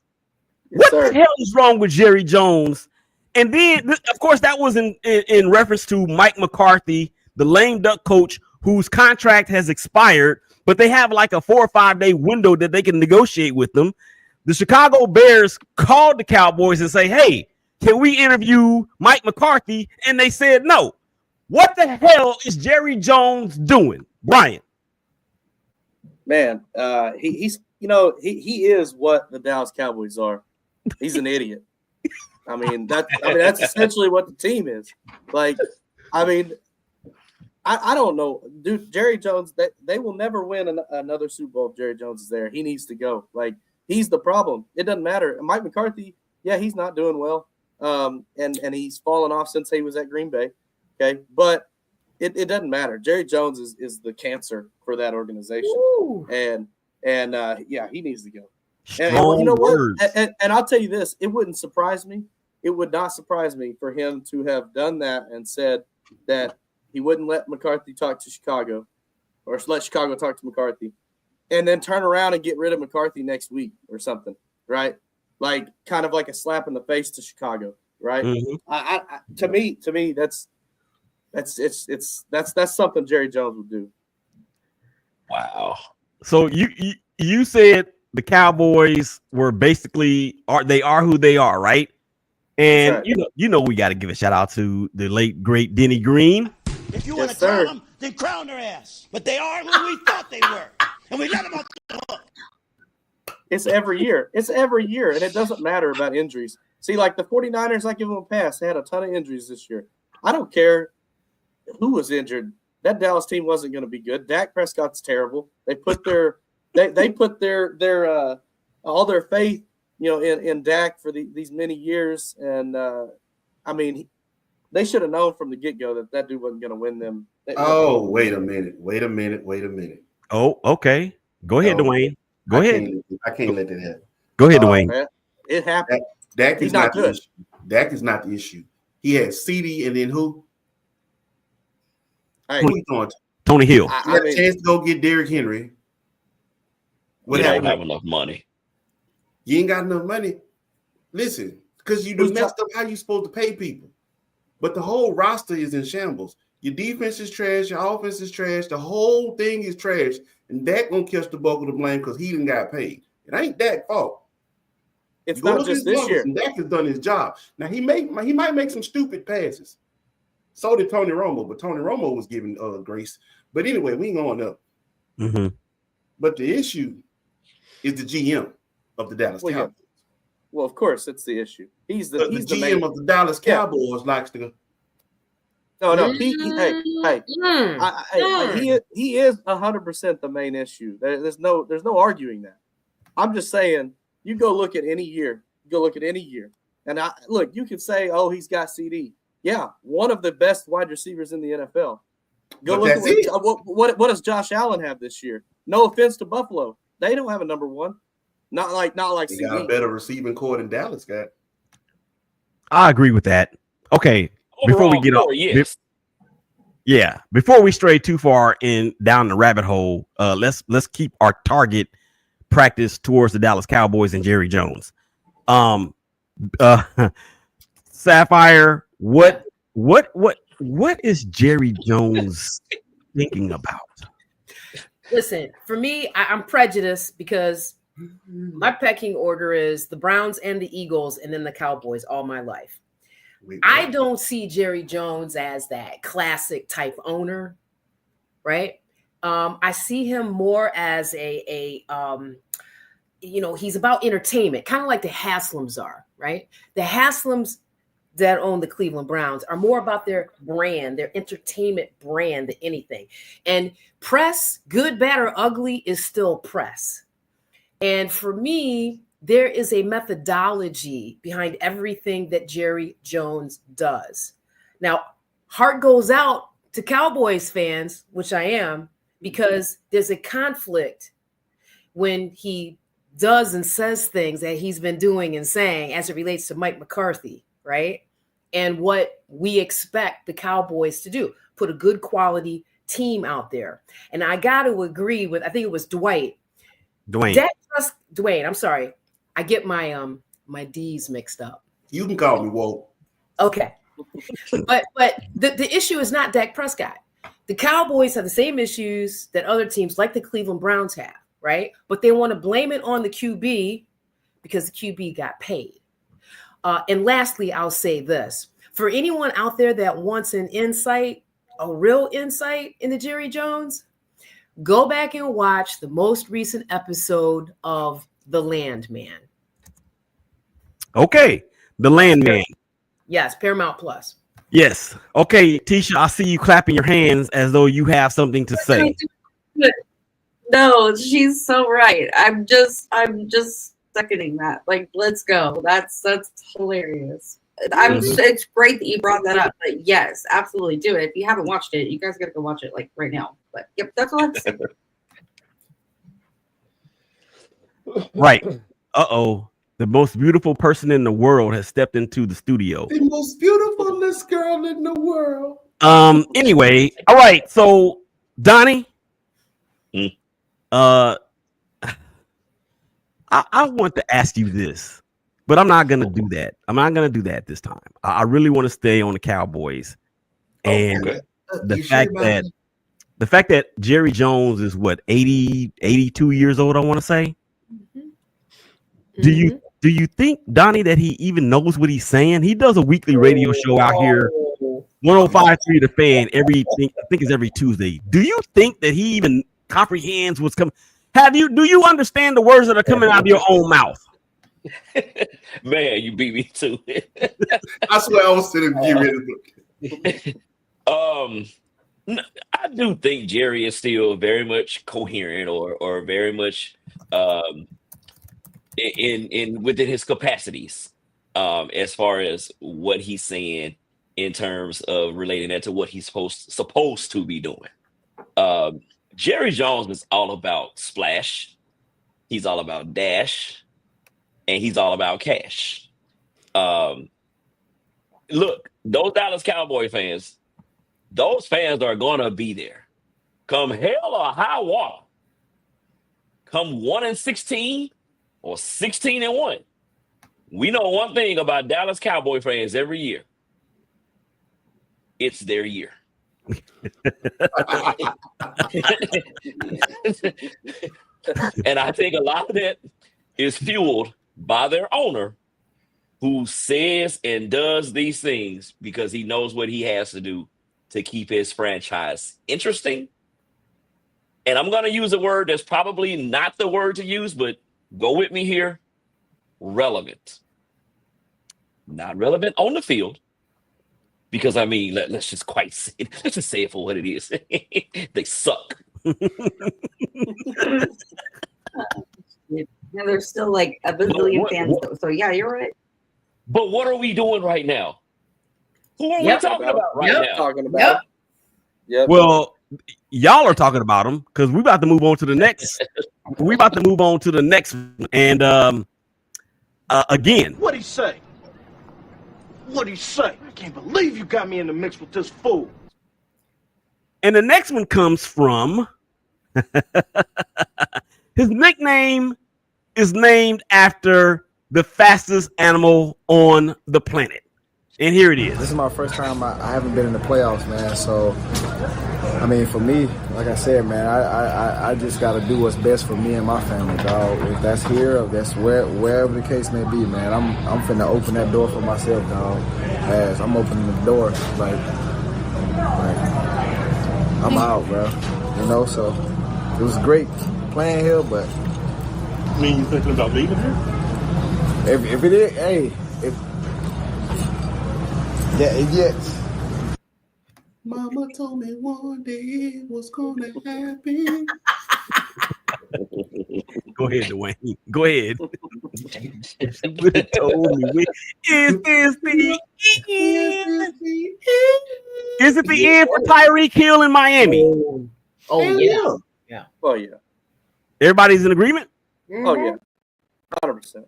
what the hell is wrong with Jerry Jones? And then, of course, that was in reference to Mike McCarthy, the lame duck coach whose contract has expired, but they have like a 4 or 5 day window that they can negotiate with them. the Chicago Bears called the Cowboys and say, hey, can we interview Mike McCarthy? And they said no. What the hell is Jerry Jones doing, Bryan? Man, he's he is what the Dallas Cowboys are. He's an idiot. That's essentially what the team is. Like, I don't know, dude. Jerry Jones, they will never win another Super Bowl if Jerry Jones is there. He needs to go. Like, he's the problem. It doesn't matter. Mike McCarthy, yeah, he's not doing well. And he's fallen off since he was at Green Bay. Okay, but it doesn't matter. Jerry Jones is the cancer for that organization. Ooh. And yeah, he needs to go. And you know what? And I'll tell you this: it wouldn't surprise me. It would not surprise me for him to have done that and said that he wouldn't let McCarthy talk to Chicago, or let Chicago talk to McCarthy, and then turn around and get rid of McCarthy next week or something, right? Like, kind of like a slap in the face to Chicago, right? Mm-hmm. To me, that's something Jerry Jones would do. Wow. So you said the Cowboys were basically they are who they are, right? And right. you know we got to give a shout out to the late great Denny Green. If you want to crown them, then crown their ass. But they are who we thought they were, and we let them off the hook. It's every year. And it doesn't matter about injuries. See, like the 49ers, I give them a pass. They had a ton of injuries this year. I don't care who was injured. That Dallas team wasn't going to be good. Dak Prescott's terrible. They put their all their faith, in Dak for these many years. And they should have known from the get-go that dude wasn't going to win them. Wait a minute. Oh, okay. Go ahead, Dwayne. Go ahead. I can't let that happen. Go ahead, Dwayne. Man, it happened. Dak is not the issue. Dak is not the issue. He had CD and then who? Hey, who he going to? Tony Hill. He had a chance to go get Derrick Henry. We don't have enough money. You ain't got enough money. Listen, because you messed up how you supposed to pay people. But the whole roster is in shambles. Your defense is trash. Your offense is trash. The whole thing is trash. And Dak gonna catch the bulk of the blame because he didn't got paid. It ain't Dak's fault. It's not just this year. Dak has done his job. Now he might make some stupid passes. So did Tony Romo, but Tony Romo was given grace. But anyway, we ain't going up. Mm-hmm. But the issue is the GM of the Dallas Cowboys. Yeah. Well, of course, it's the issue. He's the GM of the Dallas Cowboys likes to go. No. He is 100% the main issue. There's no arguing that. I'm just saying, you go look at any year. And you could say, oh, he's got CD. Yeah, one of the best wide receivers in the NFL. Go look at what does Josh Allen have this year? No offense to Buffalo, they don't have a number one. Not like he CD. got a better receiving core than Dallas got. I agree with that. Okay, overall, before we get off, yes. Before we stray too far down the rabbit hole, let's keep our target practice towards the Dallas Cowboys and Jerry Jones. Sapphire, what is Jerry Jones thinking about? Listen, for me, I'm prejudiced because my pecking order is the Browns and the Eagles and then the Cowboys all my life. I don't see Jerry Jones as that classic type owner, right? I see him more as he's about entertainment, kind of like the Haslams are, right? The Haslams that own the Cleveland Browns are more about their brand, their entertainment brand than anything. And press, good, bad, or ugly, is still press. And for me, there is a methodology behind everything that Jerry Jones does. Now, heart goes out to Cowboys fans, which I am, because there's a conflict when he does and says things that he's been doing and saying as it relates to Mike McCarthy, right? And what we expect the Cowboys to do, put a good quality team out there. And I got to agree with, I think it was Dwayne, I'm sorry. I get my D's mixed up. You can call me Walt. Okay. but the issue is not Dak Prescott. The Cowboys have the same issues that other teams like the Cleveland Browns have, right? But they want to blame it on the QB because the QB got paid. And lastly, I'll say this. For anyone out there that wants an insight, a real insight into Jerry Jones, go back and watch the most recent episode of The Landman. Okay, The Landman. Yes, Paramount Plus. Yes. Okay, Teisha, I see you clapping your hands as though you have something to say. No, she's so right. I'm just seconding that. Like, let's go. That's hilarious. It's great that you brought that up. But yes, absolutely do it. If you haven't watched it, you guys gotta go watch it like right now. But yep, that's all I'm saying. Right. Uh-oh. The most beautiful person in the world has stepped into the studio. The most beautifulest girl in the world. Anyway, all right. So, Donnie, I want to ask you this, but I'm not gonna do that. I'm not gonna do that this time. I really want to stay on the Cowboys, and the fact that Jerry Jones is what 82 years old. I want to say. Mm-hmm. Do you think, Donnie, that he even knows what he's saying? He does a weekly radio show out here, 105.3 The Fan. I think it's every Tuesday. Do you think that he even comprehends what's coming? Do you understand the words that are coming out of your own mouth? Man, you beat me to it. I swear I was sitting here ready. I do think Jerry is still very much coherent or very much in within his capacities as far as what he's saying in terms of relating that to what he's supposed to be doing. Jerry Jones is all about splash. He's all about dash. And he's all about cash. Look, those Dallas Cowboy fans, those fans are going to be there. Come hell or high water. Come 1-16 or 16-1. We know one thing about Dallas Cowboy fans every year. It's their year. And I think a lot of that is fueled by their owner, who says and does these things because he knows what he has to do to keep his franchise interesting. And I'm going to use a word that's probably not the word to use, but go with me here. Relevant. Not relevant on the field. Because, I mean, let's just let's just say it for what it is. They suck. Yeah, there's still like a bazillion fans, though. So yeah, you're right. But what are we doing right now? Who are we talking about right now? Talking about. Yep. Well, y'all are talking about them because we're about to move on to the next. We're about to move on to the next one. And again, What'd he say? What'd he say? I can't believe you got me in the mix with this fool. and the next one comes from his nickname is named after the fastest animal on the planet. And here it is. This is my first time I haven't been in the playoffs, man. So, I mean, for me, like I said, man, I just got to do what's best for me and my family, dog. If that's here, if that's wherever the case may be, man, I'm finna open that door for myself, dog. As I'm opening the door, like I'm out, bro. You know, so it was great playing here, but. I mean, you thinking about leaving here? If it is, hey, yes. Mama told me one day it was gonna happen. Go ahead, Dwayne. Go ahead. She would have told me. Is this the end? Is it the end for Tyreek Hill in Miami? Oh yeah. Yeah. Oh yeah. Everybody's in agreement? Oh yeah. 100%.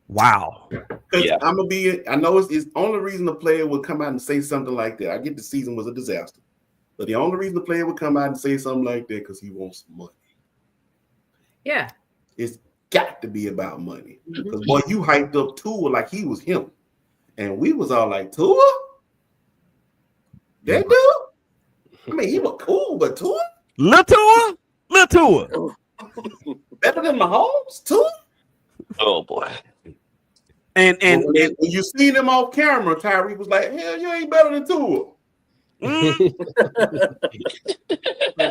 Wow. Yeah. I'm gonna be. I know it's the only reason the player would come out and say something like that. I get the season was a disaster, but the only reason the player would come out and say something like that because he wants money. Yeah. It's got to be about money. Because boy, you hyped up Tua like he was him, and we was all like, Tua, that dude. I mean, he was cool, but Tua, Lil Tua, better than Mahomes, Tua. Oh boy. And when you seen him off camera, Tyree was like, "Hell, you ain't better than Tua."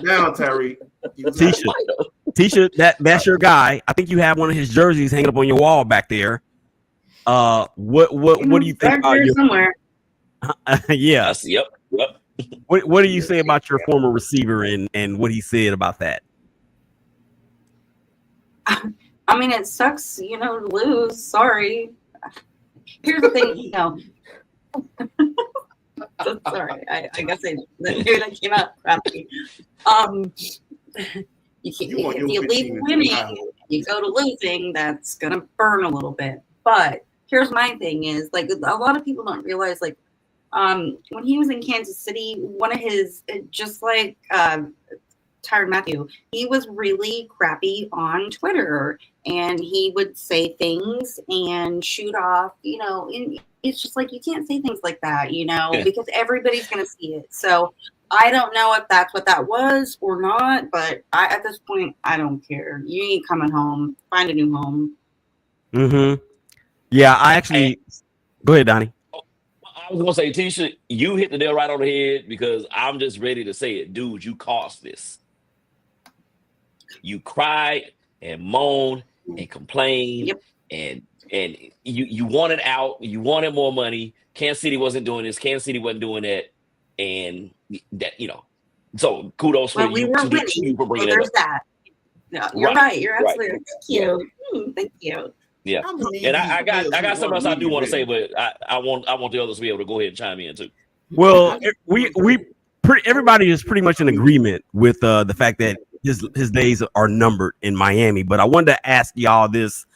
Down, Tyree. Teisha, that's your guy. I think you have one of his jerseys hanging up on your wall back there. What do you think about your somewhere? Yeah. Yep. What do you say about your former receiver and what he said about that? I mean, it sucks, to lose. Sorry. Here's the thing, Sorry, I guess maybe that came out crappy. If you leave winning, you go to losing, that's gonna burn a little bit. But here's my thing is like a lot of people don't realize when he was in Kansas City, one of his just like Tyrann Mathieu, he was really crappy on Twitter and he would say things and shoot off, and it's just like you can't say things like that, because everybody's gonna see it. So I don't know if that's what that was or not, but at this point I don't care. You ain't coming home. Find a new home. Yeah, I actually go ahead, Donnie. I was gonna say, Teisha, you hit the nail right on the head because I'm just ready to say it, dude. You caused this. You cried and moaned and complained, and you wanted out. You wanted more money. Kansas City wasn't doing this. Kansas City wasn't doing that, and that So kudos for you for bringing it up. That. No, you're right. You're absolutely right. Thank you. Thank you. Yeah, and I got something else I do want to say, but I want the others to be able to go ahead and chime in too. Well, everybody is pretty much in agreement with the fact that his days are numbered in Miami. But I wanted to ask y'all this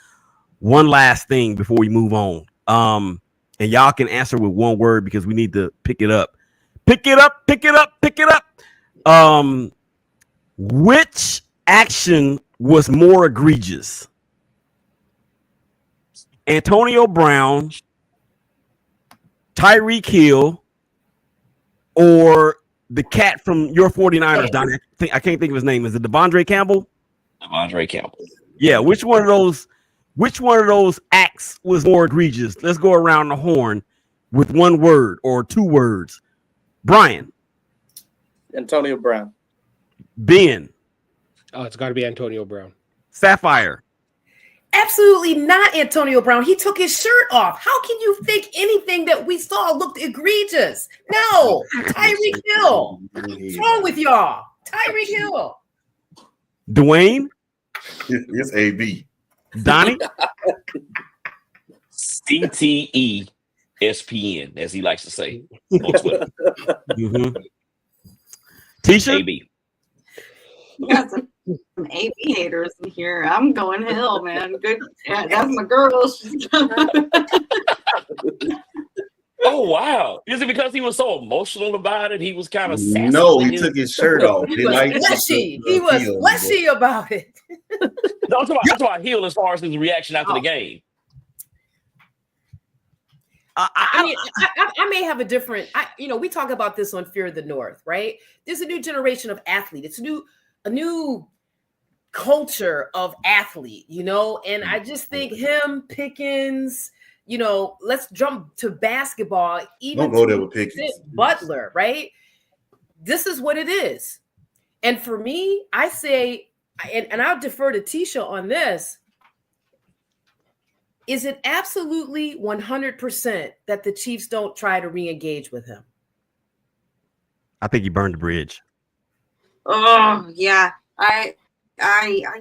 one last thing before we move on. And y'all can answer with one word because we need to pick it up. Pick it up. Pick it up. Pick it up. Which action was more egregious? Antonio Brown, Tyreek Hill, or the cat from your 49ers, Donnie? I can't think of his name. Is it Devondre Campbell? Devondre Campbell. Yeah, which one of those acts was more egregious? Let's go around the horn with one word or two words. Bryan. Antonio Brown. Ben. Oh, it's got to be Antonio Brown. Sapphire. Absolutely not Antonio Brown. He took his shirt off. How can you think anything that we saw looked egregious? No, Tyreek Hill. What's wrong with y'all? Tyreek Hill. Dwayne. It's AB. Donnie. CTE SPN, as he likes to say on Twitter. Teisha. AB. You got some AB haters in here. I'm going Hill, man. Good. Yeah, that's my girl. Oh wow! Is it because he was so emotional about it? He was kind of sassy. No, he took his shirt off. He was fleshy about it. No, I'm talking about Hill as far as his reaction after the game. I may have a different. We talk about this on Fear of the North, right? There's a new generation of athlete. It's a new culture of athlete, and I just think him, Pickens, let's jump to basketball. Even don't go there with Pickens. Butler, right? This is what it is. And for me, I say, and I'll defer to Teisha on this. Is it absolutely 100% that the Chiefs don't try to re-engage with him? I think he burned the bridge. Oh yeah, I don't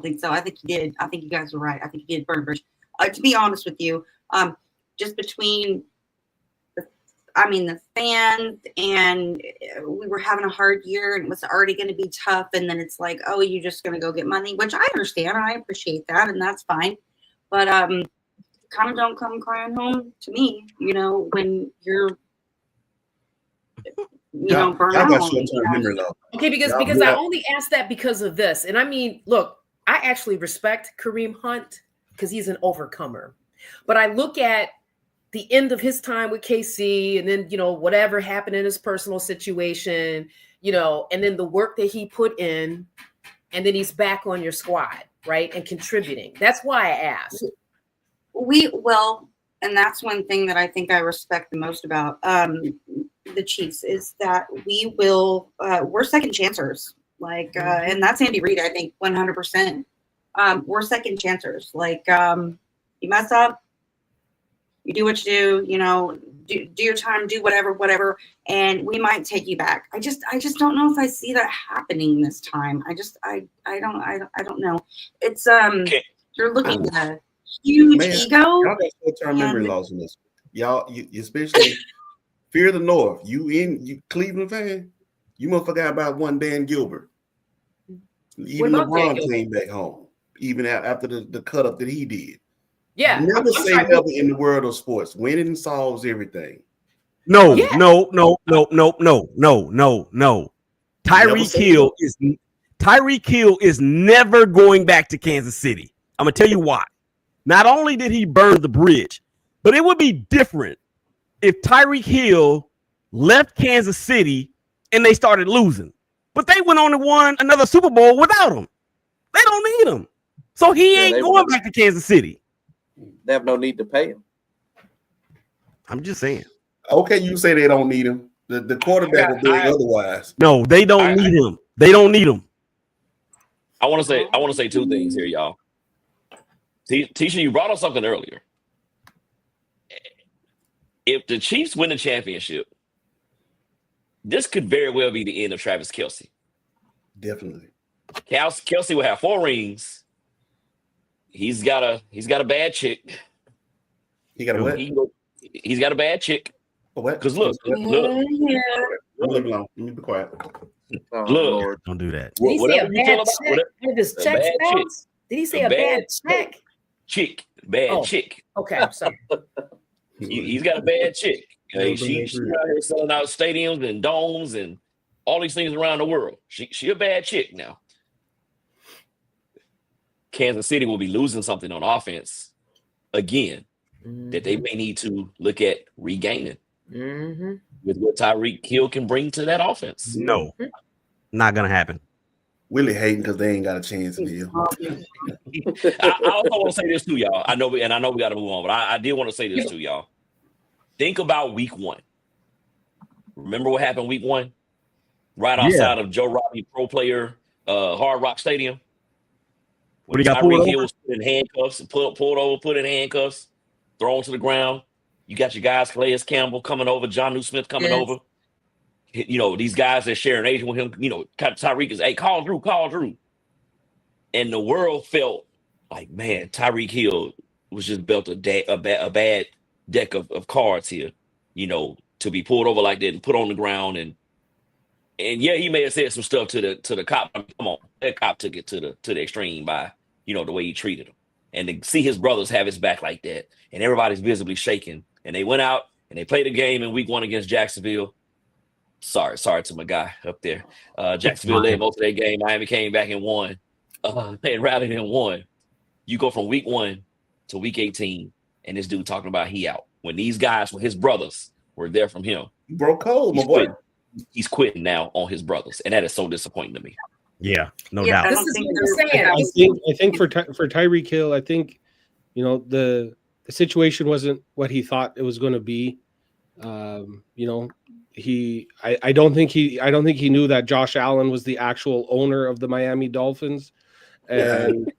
think so. I think he did. I think you guys are right. I think he did burn the bridge. To be honest with you, just between the fans and we were having a hard year and it was already going to be tough. And then it's like, oh, you're just going to go get money, which I understand. I appreciate that. And that's fine. But kind of don't come crying home to me, when you're, burn out. Okay, because I only asked that because of this. And I mean, look, I actually respect Kareem Hunt because he's an overcomer. But I look at the end of his time with KC and then, whatever happened in his personal situation, and then the work that he put in and then he's back on your squad, right, and contributing. That's why I asked. And that's one thing that I think I respect the most about the Chiefs is that we're second chancers. Like, and that's Andy Reid, I think 100%. We're second chancers. Like, you mess up, you do what you do, do your time, do whatever, and we might take you back. I just don't know if I see that happening this time. I don't know. It's you're looking at a huge ego. Y'all got short-term memory loss in this. Y'all, you especially fear the North. You Cleveland fan, you must forget about one Dan Gilbert. Even LeBron came back home, even after the cut up that he did. Yeah. Never say never in the world of sports. Winning solves everything. No. Tyreek Hill is never going back to Kansas City. I'm gonna tell you why. Not only did he burn the bridge, but it would be different if Tyreek Hill left Kansas City and they started losing. But they went on and won another Super Bowl without him. They don't need him. So he ain't going back to Kansas City. They have no need to pay him. I'm just saying. Okay, you say they don't need him. The quarterback will do it otherwise. No, they don't need him. They don't need him. I want to say two things here, y'all. Teisha, you brought up something earlier. If the Chiefs win the championship, this could very well be the end of Travis Kelce. Definitely. Kelce will have 4 rings. He's got a bad chick. He got a what? He's got a bad chick. What? Because look. Let me be quiet. Look, don't do that. Did he say a bad check with his checks bounced? Did he say a bad check? Bad chick. Okay, I'm sorry. He's got a bad chick. She's out here selling out stadiums and domes and all these things around the world. She a bad chick now. Kansas City will be losing something on offense again that they may need to look at regaining with what Tyreek Hill can bring to that offense. No, not gonna happen. Willie hating because they ain't got a chance in here. I also want to say this too, y'all. I know we got to move on, but I did want to say this too, y'all. Think about week 1. Remember what happened week 1? Right outside of Joe Robbie Pro Player Hard Rock Stadium. When Tyreek Hill was put in handcuffs, put in handcuffs, thrown to the ground. You got your guys, Calais Campbell coming over, John New Smith coming over. You know, these guys that share an agent with him, you know, Tyreek is, hey, call Drew. And the world felt like, man, Tyreek Hill was just built a bad deck of cards here, you know, to be pulled over like that and put on the ground. And yeah, he may have said some stuff to the cop. I mean, come on, that cop took it to the extreme by, you know, the way he treated him. And to see his brothers have his back like that, and everybody's visibly shaking. And they went out and they played a game in week 1 against Jacksonville. Sorry to my guy up there. Jacksonville led most of that game. Miami came back and won. They rallied and won. You go from week 1 to week 18, and this dude talking about he out. When his brothers were there from him. You broke cold, my boy. He's quitting now on his brothers, and that is so disappointing to me. Yeah, no doubt. This is what I'm saying. I think for Tyreek Hill, I think, you know, the situation wasn't what he thought it was going to be. You know, I don't think he knew that Josh Allen was the actual owner of the Miami Dolphins, and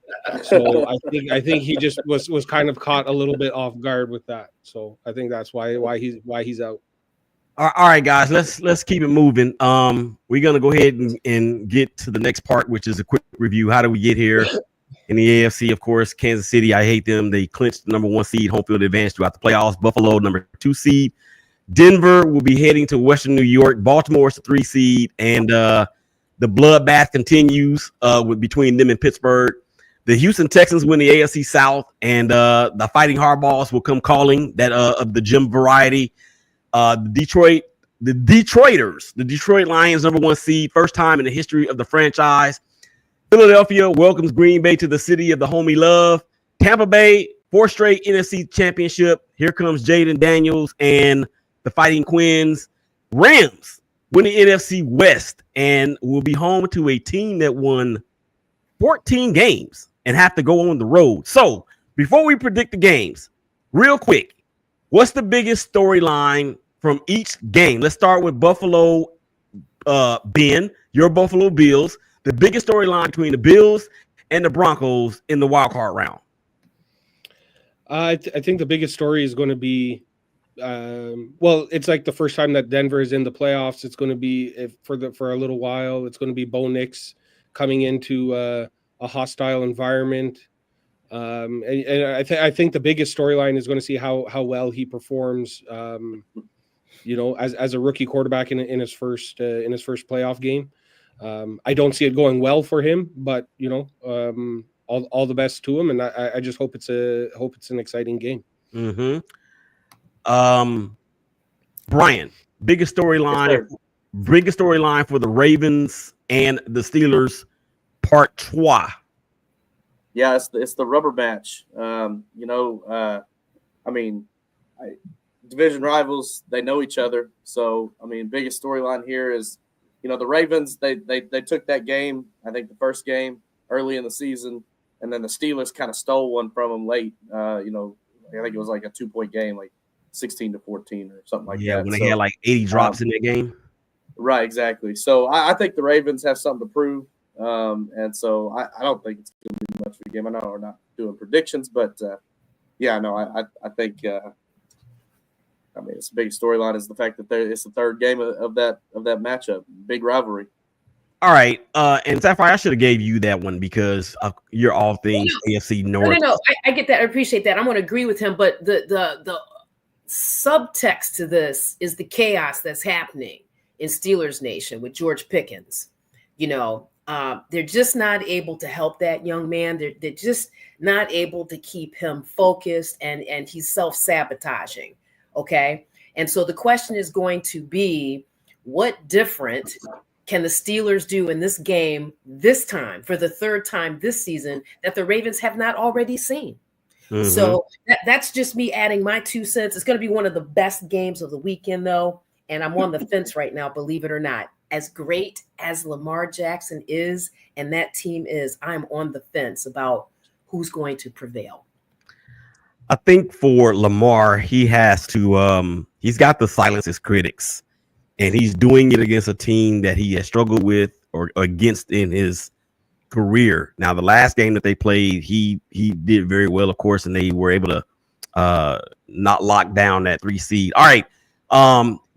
so I think he just was kind of caught a little bit off guard with that. So I think that's why he's out. All right, guys, let's keep it moving. We're gonna go ahead and get to the next part, which is a quick review. How do we get here? In the AFC, of course, Kansas City, I hate them. They clinched the number 1 seed, home field advance throughout the playoffs. Buffalo, number 2 seed. Denver will be heading to Western New York. Baltimore's the 3 seed, and the bloodbath continues between them and Pittsburgh. The Houston Texans win the AFC South, and the Fighting Hardballs will come calling that of the gym variety. The Detroit Lions, number 1 seed, first time in the history of the franchise. Philadelphia welcomes Green Bay to the city of the homie love. Tampa Bay, 4th straight NFC championship. Here comes Jaden Daniels and the Fighting Quins. Rams win the NFC West and will be home to a team that won 14 games and have to go on the road. So before we predict the games, real quick, what's the biggest storyline from each game? Let's start with Buffalo. Ben, your Buffalo Bills. The biggest storyline between the Bills and the Broncos in the wild card round. I think the biggest story is going to be, it's like the first time that Denver is in the playoffs. It's going to be for a little while. It's going to be Bo Nix coming into a hostile environment. And I think the biggest storyline is going to see how well he performs. As a rookie quarterback in his first playoff game. I don't see it going well for him, but all the best to him, and I just hope it's an exciting game. Mm-hmm. Bryan, biggest storyline for the Ravens and the Steelers, part 2. Yeah, it's the rubber match. Division rivals, they know each other. So, biggest storyline here is, the Ravens, they took that game, I think the first game early in the season, and then the Steelers kind of stole one from them late. I think it was like a 2-point game, like 16-14 or something like that. Yeah, when they had like 80 drops in that game. Right, exactly. So I think the Ravens have something to prove. And so I don't think it's going to be much of a game. I know we're not doing predictions, but I think it's the biggest storyline is the fact that it's the third game of that matchup, big rivalry. All right, and Sapphire, I should have gave you that one because you're all things AFC North. No, I get that. I appreciate that. I'm going to agree with him, but the subtext to this is the chaos that's happening in Steelers Nation with George Pickens. They're just not able to help that young man. They're just not able to keep him focused, and he's self-sabotaging. Okay. And so the question is going to be, what different can the Steelers do in this game this time for the third time this season that the Ravens have not already seen? Mm-hmm. So that's just me adding my 2 cents. It's going to be one of the best games of the weekend, though. And I'm on the fence right now, believe it or not. As great as Lamar Jackson is and that team is, I'm on the fence about who's going to prevail. I think for Lamar, he has to he's got to silence his critics, and he's doing it against a team that he has struggled with or against in his career. Now, the last game that they played, he did very well, of course, and they were able to not lock down that 3 seed. All right,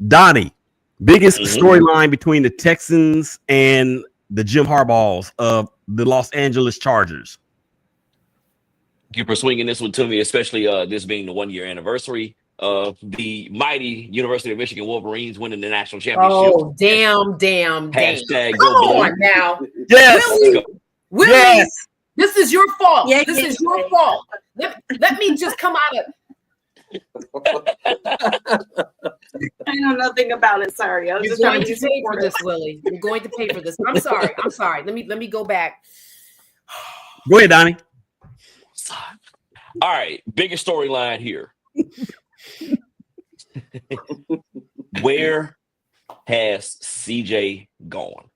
Donnie, biggest storyline between the Texans and the Jim Harbaughs of the Los Angeles Chargers. Thank you for swinging this one to me, especially this being the 1-year anniversary of the mighty University of Michigan Wolverines winning the national championship. Oh, damn. Hashtag Come go blue. on now. Yes. Willie, Yes. this is your fault. Yeah, this is your fault. Let me just come out of. I know nothing about it. Sorry. I was just going trying to pay for this, Willie. You're going to pay for this. I'm sorry. Let me go back. Go ahead, Donnie. All right, biggest storyline here. Where has CJ gone?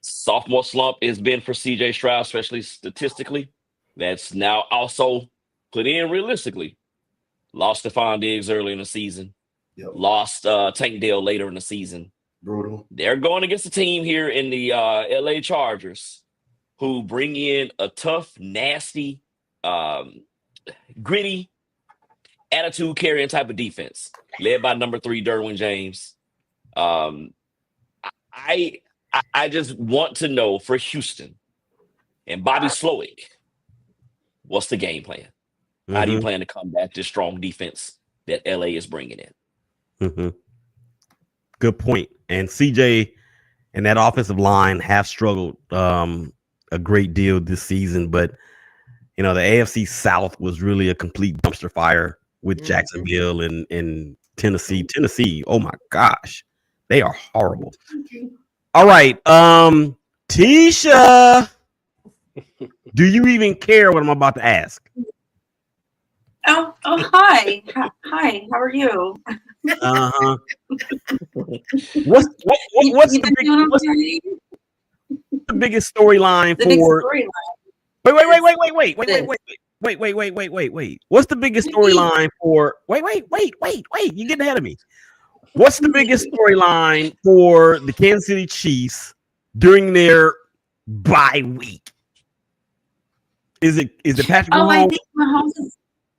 Sophomore slump has been for CJ Stroud, especially statistically. That's now also put in realistically. Lost Stephon Diggs early in the season. Yep. Lost Tank Dell later in the season. Brutal. They're going against a team here in the LA Chargers who bring in a tough, nasty, gritty, attitude carrying type of defense, led by number 3 Derwin James. I just want to know for Houston and Bobby Slowick, what's the game plan? Mm-hmm. How do you plan to combat this strong defense that LA is bringing in? Mm-hmm. Good point. And CJ and that offensive line have struggled a great deal this season, but the AFC South was really a complete dumpster fire with Jacksonville and Tennessee. Tennessee, oh my gosh, they are horrible. All right, Teisha, do you even care what I'm about to ask? Oh, hi. Hi, how are you? Uh-huh. What's the big, the biggest storyline The big for? storyline. Wait. What's the biggest storyline for? Wait. You're getting ahead of me. What's the biggest storyline for the Kansas City Chiefs during their bye week? Is it Patrick Mahomes? I think Mahomes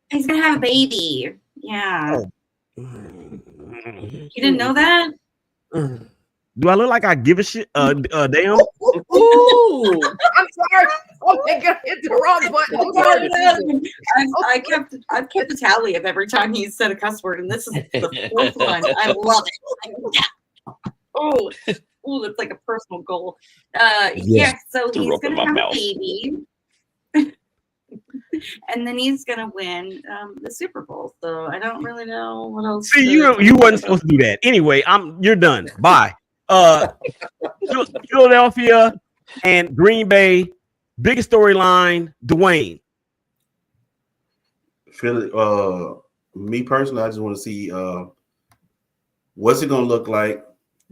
he's gonna have a baby. Yeah. Oh. You didn't know that? Do I look like I give a shit? Damn. Ooh, I'm sorry. Oh my God, hit the wrong button. I've kept a tally of every time he said a cuss word, and this is the fourth one. I love it. Oh, that's like a personal goal. Yeah, so he's gonna have a baby. And then he's gonna win the Super Bowl. So I don't really know what else. See, you wasn't supposed to do that. Anyway, you're done. Bye. Philadelphia and Green Bay, biggest storyline, Dwayne. Me personally, I just want to see what's it gonna look like.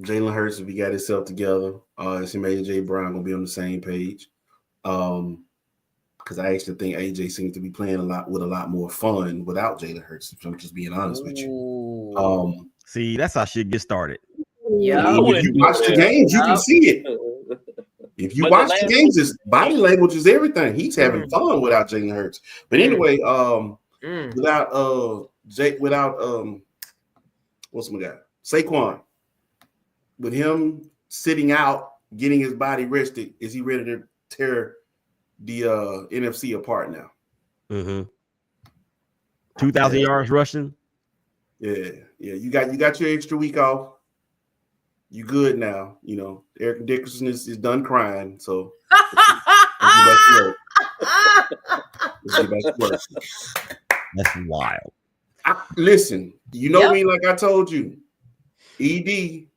Jalen Hurts, if he got himself together, is him and AJ Brown gonna be on the same page? Because I actually think AJ seems to be playing a lot more fun without Jalen Hurts. If I'm just being honest with you. See, that's how shit gets started. Yeah. If you watch the games, you can see it. If you watch the games, his body language is everything. He's having fun without Jalen Hurts. But anyway, without what's my guy? Saquon. With him sitting out, getting his body rested, is he ready to tear the NFC apart now? 2,000 yards rushing. Yeah. You got your extra week off. You good now. You know, Eric Dickerson is done crying. So let's get back to work. That's wild. Listen, you know me, like I told you. ED,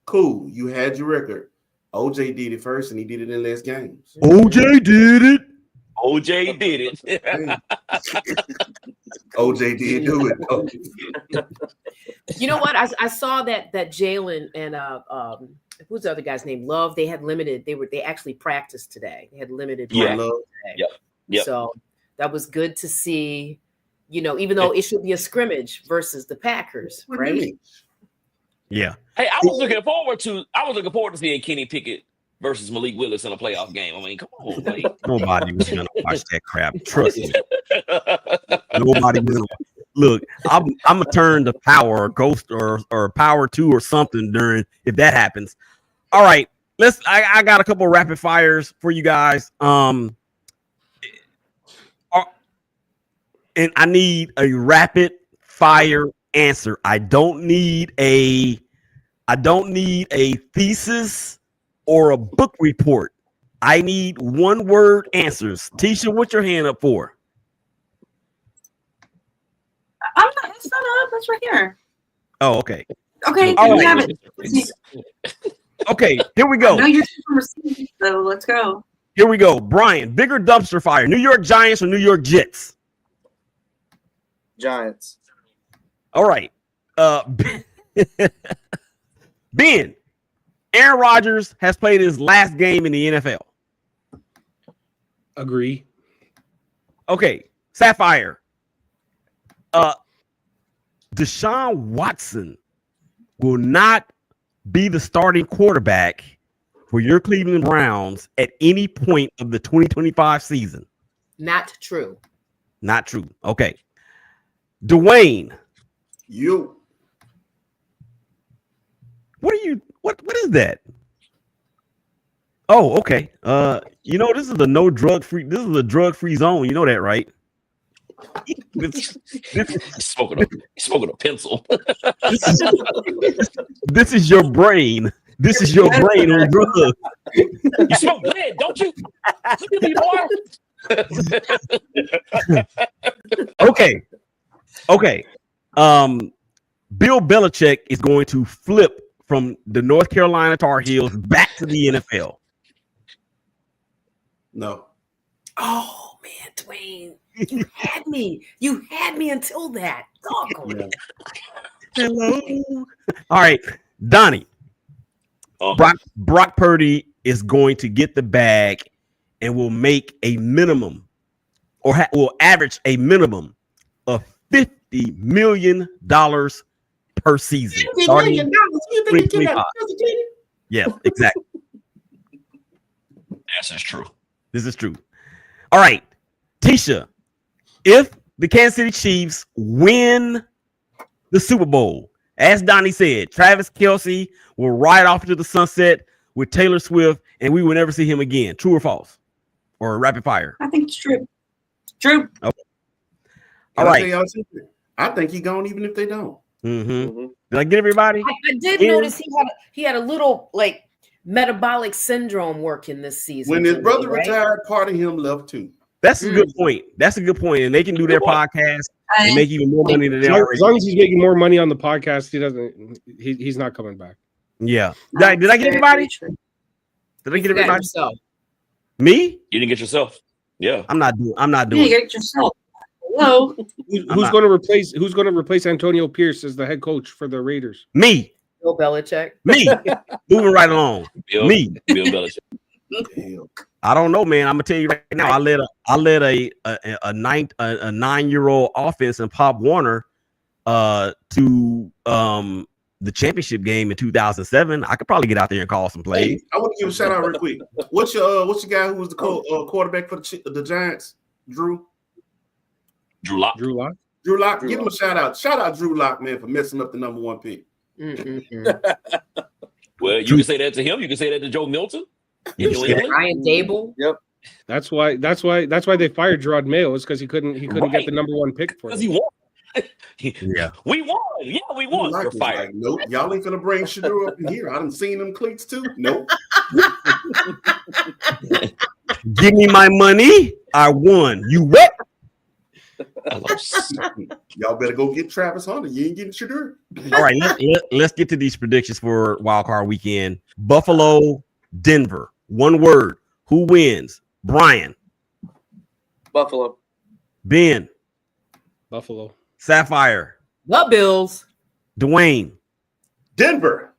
cool. You had your record. OJ did it first, and he did it in less games. OJ did it. OJ did it. OJ did do it. You know what? I saw that Jalen and who's the other guy's name? Love. They had limited. They actually practiced today. They had limited. Yep. So that was good to see. You know, even though it should be a scrimmage versus the Packers, right? Yeah. Hey, I was looking forward to seeing Kenny Pickett versus Malik Willis in a playoff game. I mean, come on, buddy. Nobody was gonna watch that crap. Trust me. Nobody was gonna. Look, I'm gonna turn to Power or Ghost or Power 2 or something during if that happens. All right, I got a couple of rapid fires for you guys. And I need a rapid fire answer. I don't need a thesis or a book report. I need one word answers. Teisha, what's your hand up for? It's not up. It's right here. Oh, okay. Okay, All you right. have it. Okay, here we go. I know you're super received, so let's go. Here we go. Bryan, bigger dumpster fire, New York Giants or New York Jets? Giants. All right. Ben, Aaron Rodgers has played his last game in the NFL. Agree. Okay. Sapphire. Deshaun Watson will not be the starting quarterback for your Cleveland Browns at any point of the 2025 season. Not true. Not true. Okay. Dwayne. What is that? Oh, okay. You know, this is a drug-free zone. You know that, right? Smoking a pencil. This is your brain. This is your brain on drugs. You smoke lead, don't you? Look at me, boy. Okay. Bill Belichick is going to flip from the North Carolina Tar Heels back to the NFL. No. Oh man, Dwayne, you had me. You had me until that. Doggone. Hello. All right, Donnie. Brock Purdy is going to get the bag and will make a minimum or will average a minimum of $50 million per season. $50 million? You think he can have hesitated? Yeah, exactly. This is true. This is true. All right, Teisha, if the Kansas City Chiefs win the Super Bowl, as Donnie said, Travis Kelce will ride off into the sunset with Taylor Swift, and we will never see him again. True or false? Or rapid fire? I think it's true. True. Okay. All right. I think he gone even if they don't. Mm-hmm. Did I get everybody? I did notice he had a little like metabolic syndrome working this season. When his brother retired, part of him left too. That's a good point. That's a good point. And they can do their podcast and make even more money than they already. As long as he's making more money on the podcast, he's not coming back. Yeah. Did I get everybody? Did I get everybody? Me? You didn't get yourself. Yeah. I'm not doing You get yourself. Hello. Who's going to replace Antonio Pierce as the head coach for the Raiders? Me. Bill Belichick. Me. Moving right along. Bill Belichick. I don't know, man. I'm gonna tell you right now. I led a 9-year-old offense in Pop Warner to the championship game in 2007. I could probably get out there and call some plays. Hey, I want to give a shout out real quick. What's your guy who was the quarterback for the Giants? Drew Lock. Drew Lock. Give him a shout out. Shout out Drew Lock, man, for messing up the number 1 pick. Well, you can say that to him. You can say that to Joe Milton. Ryan Dable. Yep. That's why they fired Gerard Mayo, is because he couldn't get the number 1 pick for because him. he won. Yeah, we won. Yeah, we won. You're fired. Like, nope, y'all ain't gonna bring Shador up in here. I done seen them cleats too. Nope. Give me my money. I won. You what? Y'all better go get Travis Hunter. You ain't getting Shador. All right, let's get to these predictions for Wild Card Weekend. Buffalo, Denver. One word. Who wins? Bryan. Buffalo. Ben. Buffalo. The Sapphire. Bills. Dwayne. Denver.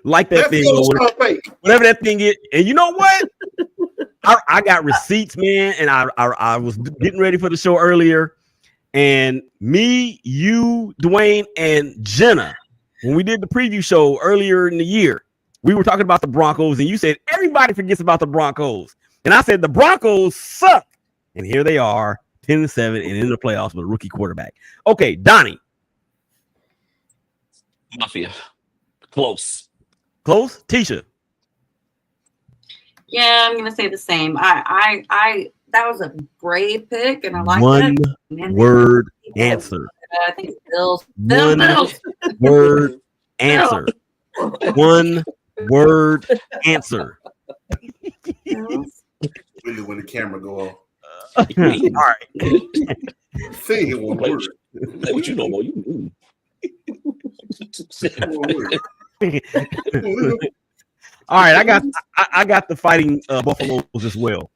Like that thing. Whatever that thing is. And you know what? I got receipts, man, and I was getting ready for the show earlier. And me, you, Dwayne, and Jenna, when we did the preview show earlier in the year, we were talking about the Broncos, and you said everybody forgets about the Broncos. And I said the Broncos suck. And here they are, 10-7, and in the playoffs with a rookie quarterback. Okay, Donnie. Mafia. Close. Teisha. Yeah, I'm gonna say the same. I that was a brave pick, and I like One word answer. I think it's Bills. One Bills. word answer. One word answer. Really, when the camera go off. All right. Say it one word. What you know, boy? You All right, I got the fighting Buffaloes as well.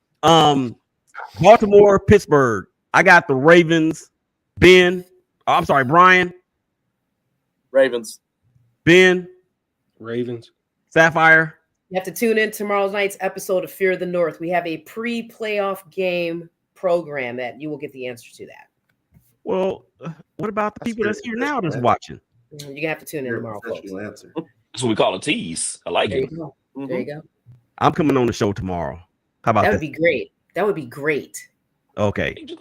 Baltimore, Pittsburgh. I got the Ravens. Bryan. Ravens. Ben. Ravens. Sapphire. You have to tune in tomorrow night's episode of Fear of the North. We have a pre-playoff game program that you will get the answer to that. Well, what about the people that's here now that's watching? You're going to have to tune in tomorrow, folks. That's what we call a tease. I like it. There you go. I'm coming on the show tomorrow. How about that? That would be great. That would be great. Okay. You just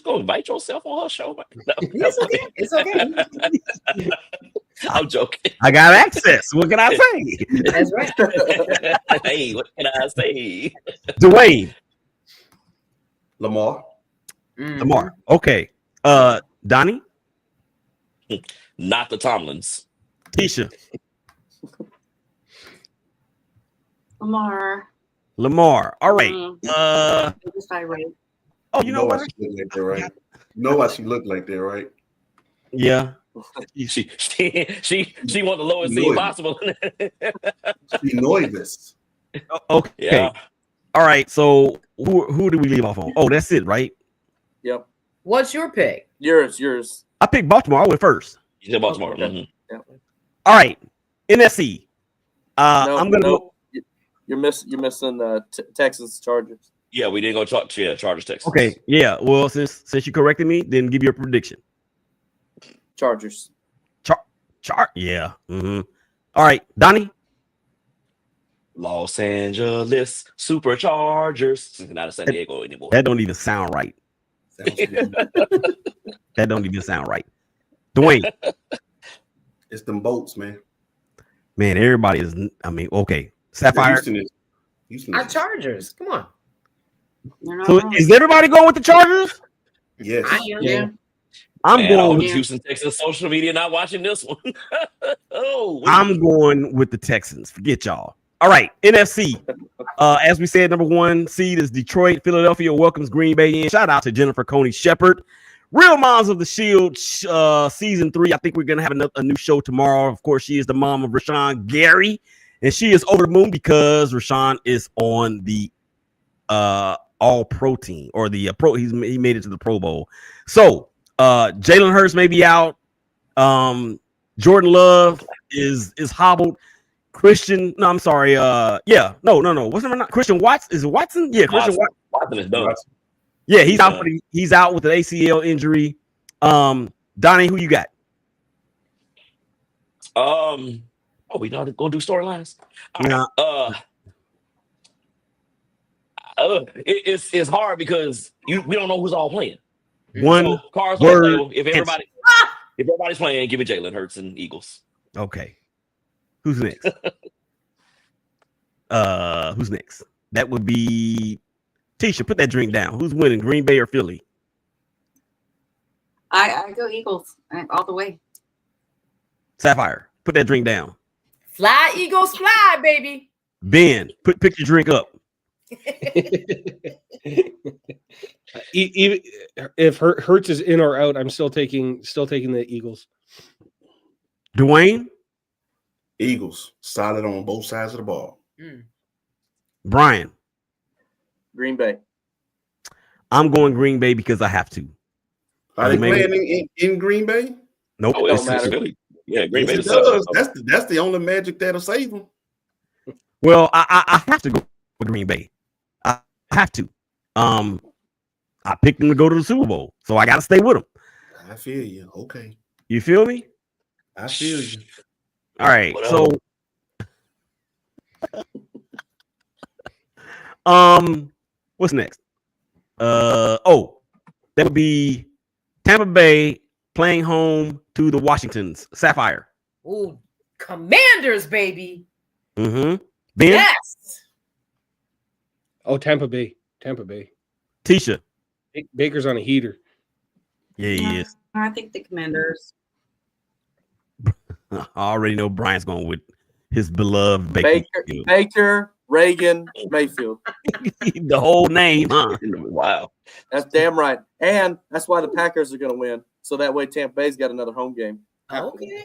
go invite yourself on her show. No. It's okay. I'm joking. I got access. What can I say? That's right. Hey, what can I say? Dwayne. Lamar. Okay. Donnie. Not the Tomlins. Teisha. Lamar. All right. Oh, you know why she looked like that, right? You know why she looked like that, right? Yeah. She want the lowest seed possible. She nervous. Okay. Yeah. All right. So who do we leave off on? Oh, that's it, right? Yep. What's your pick? Yours. I picked Baltimore. I went first. You said Baltimore. Okay. Mm-hmm. Yep. All right. NFC. No, I'm gonna go. You're missing Texans Chargers. Yeah, we didn't go Chargers Texans. Okay, yeah. Well, since you corrected me, then give your prediction. Chargers. Yeah. Mm-hmm. All right, Donnie. Los Angeles Superchargers. It's not a San Diego anymore. That don't even sound right. That don't even sound right. Dwayne. It's them boats, man. Man, everybody is. I mean, okay. Sapphire. Houston Our Chargers. Come on. So is everybody going with the Chargers? Yes. I am. Yeah. I'm going with Houston, Texas social media not watching this one. I'm going with the Texans. Forget y'all. All right, NFC. As we said, number 1 seed is Detroit. Philadelphia welcomes Green Bay in. Shout out to Jennifer Coney Shepherd. Real Moms of the Shield season 3. I think we're gonna have a new show tomorrow. Of course, she is the mom of Rashawn Gary, and she is over the moon because Rashawn is on the all pro team or the pro. He made it to the Pro Bowl. So Jalen Hurts may be out. Jordan Love is hobbled. Christian, no, I'm sorry. No. What's the name? Christian Watson? Is it Watson? Yeah, Christian Watson is done. Yeah, he's out. He's out with an ACL injury. Donnie, who you got? We not gonna do storylines. Yeah. It's hard because we don't know who's all playing. One Cards word. if everybody's playing, give it Jalen Hurts and Eagles. Okay. Who's next? Who's next? That would be Teisha. Put that drink down. Who's winning, Green Bay or Philly? I go Eagles all the way. Sapphire. Put that drink down. Fly, Eagles, fly, baby. Ben, pick your drink up. Even if Hurts is in or out, I'm still taking the Eagles. Dwayne, Eagles, solid on both sides of the ball. Bryan, Green Bay. I'm going Green Bay because I have to. Are they playing in Green Bay? Nope. Oh, it don't matter. Really. Yeah, Green Bay. That's the only magic that'll save them. Well, I have to go with Green Bay. I have to. I picked them to go to the Super Bowl, so I got to stay with them. I feel you. Okay. You feel me? I feel you. All right. So, what's next? That would be Tampa Bay playing home to the Washingtons. Sapphire. Ooh, Commanders, baby. Mm-hmm. Ben? Yes. Oh, Tampa Bay. Teisha. Baker's on a heater. Yeah, he is. I think the Commanders. I already know Brian's going with his beloved Baker, Reagan, Mayfield. The whole name, huh? Wow. That's damn right. And that's why the Packers are going to win. So that way Tampa Bay's got another home game. Okay.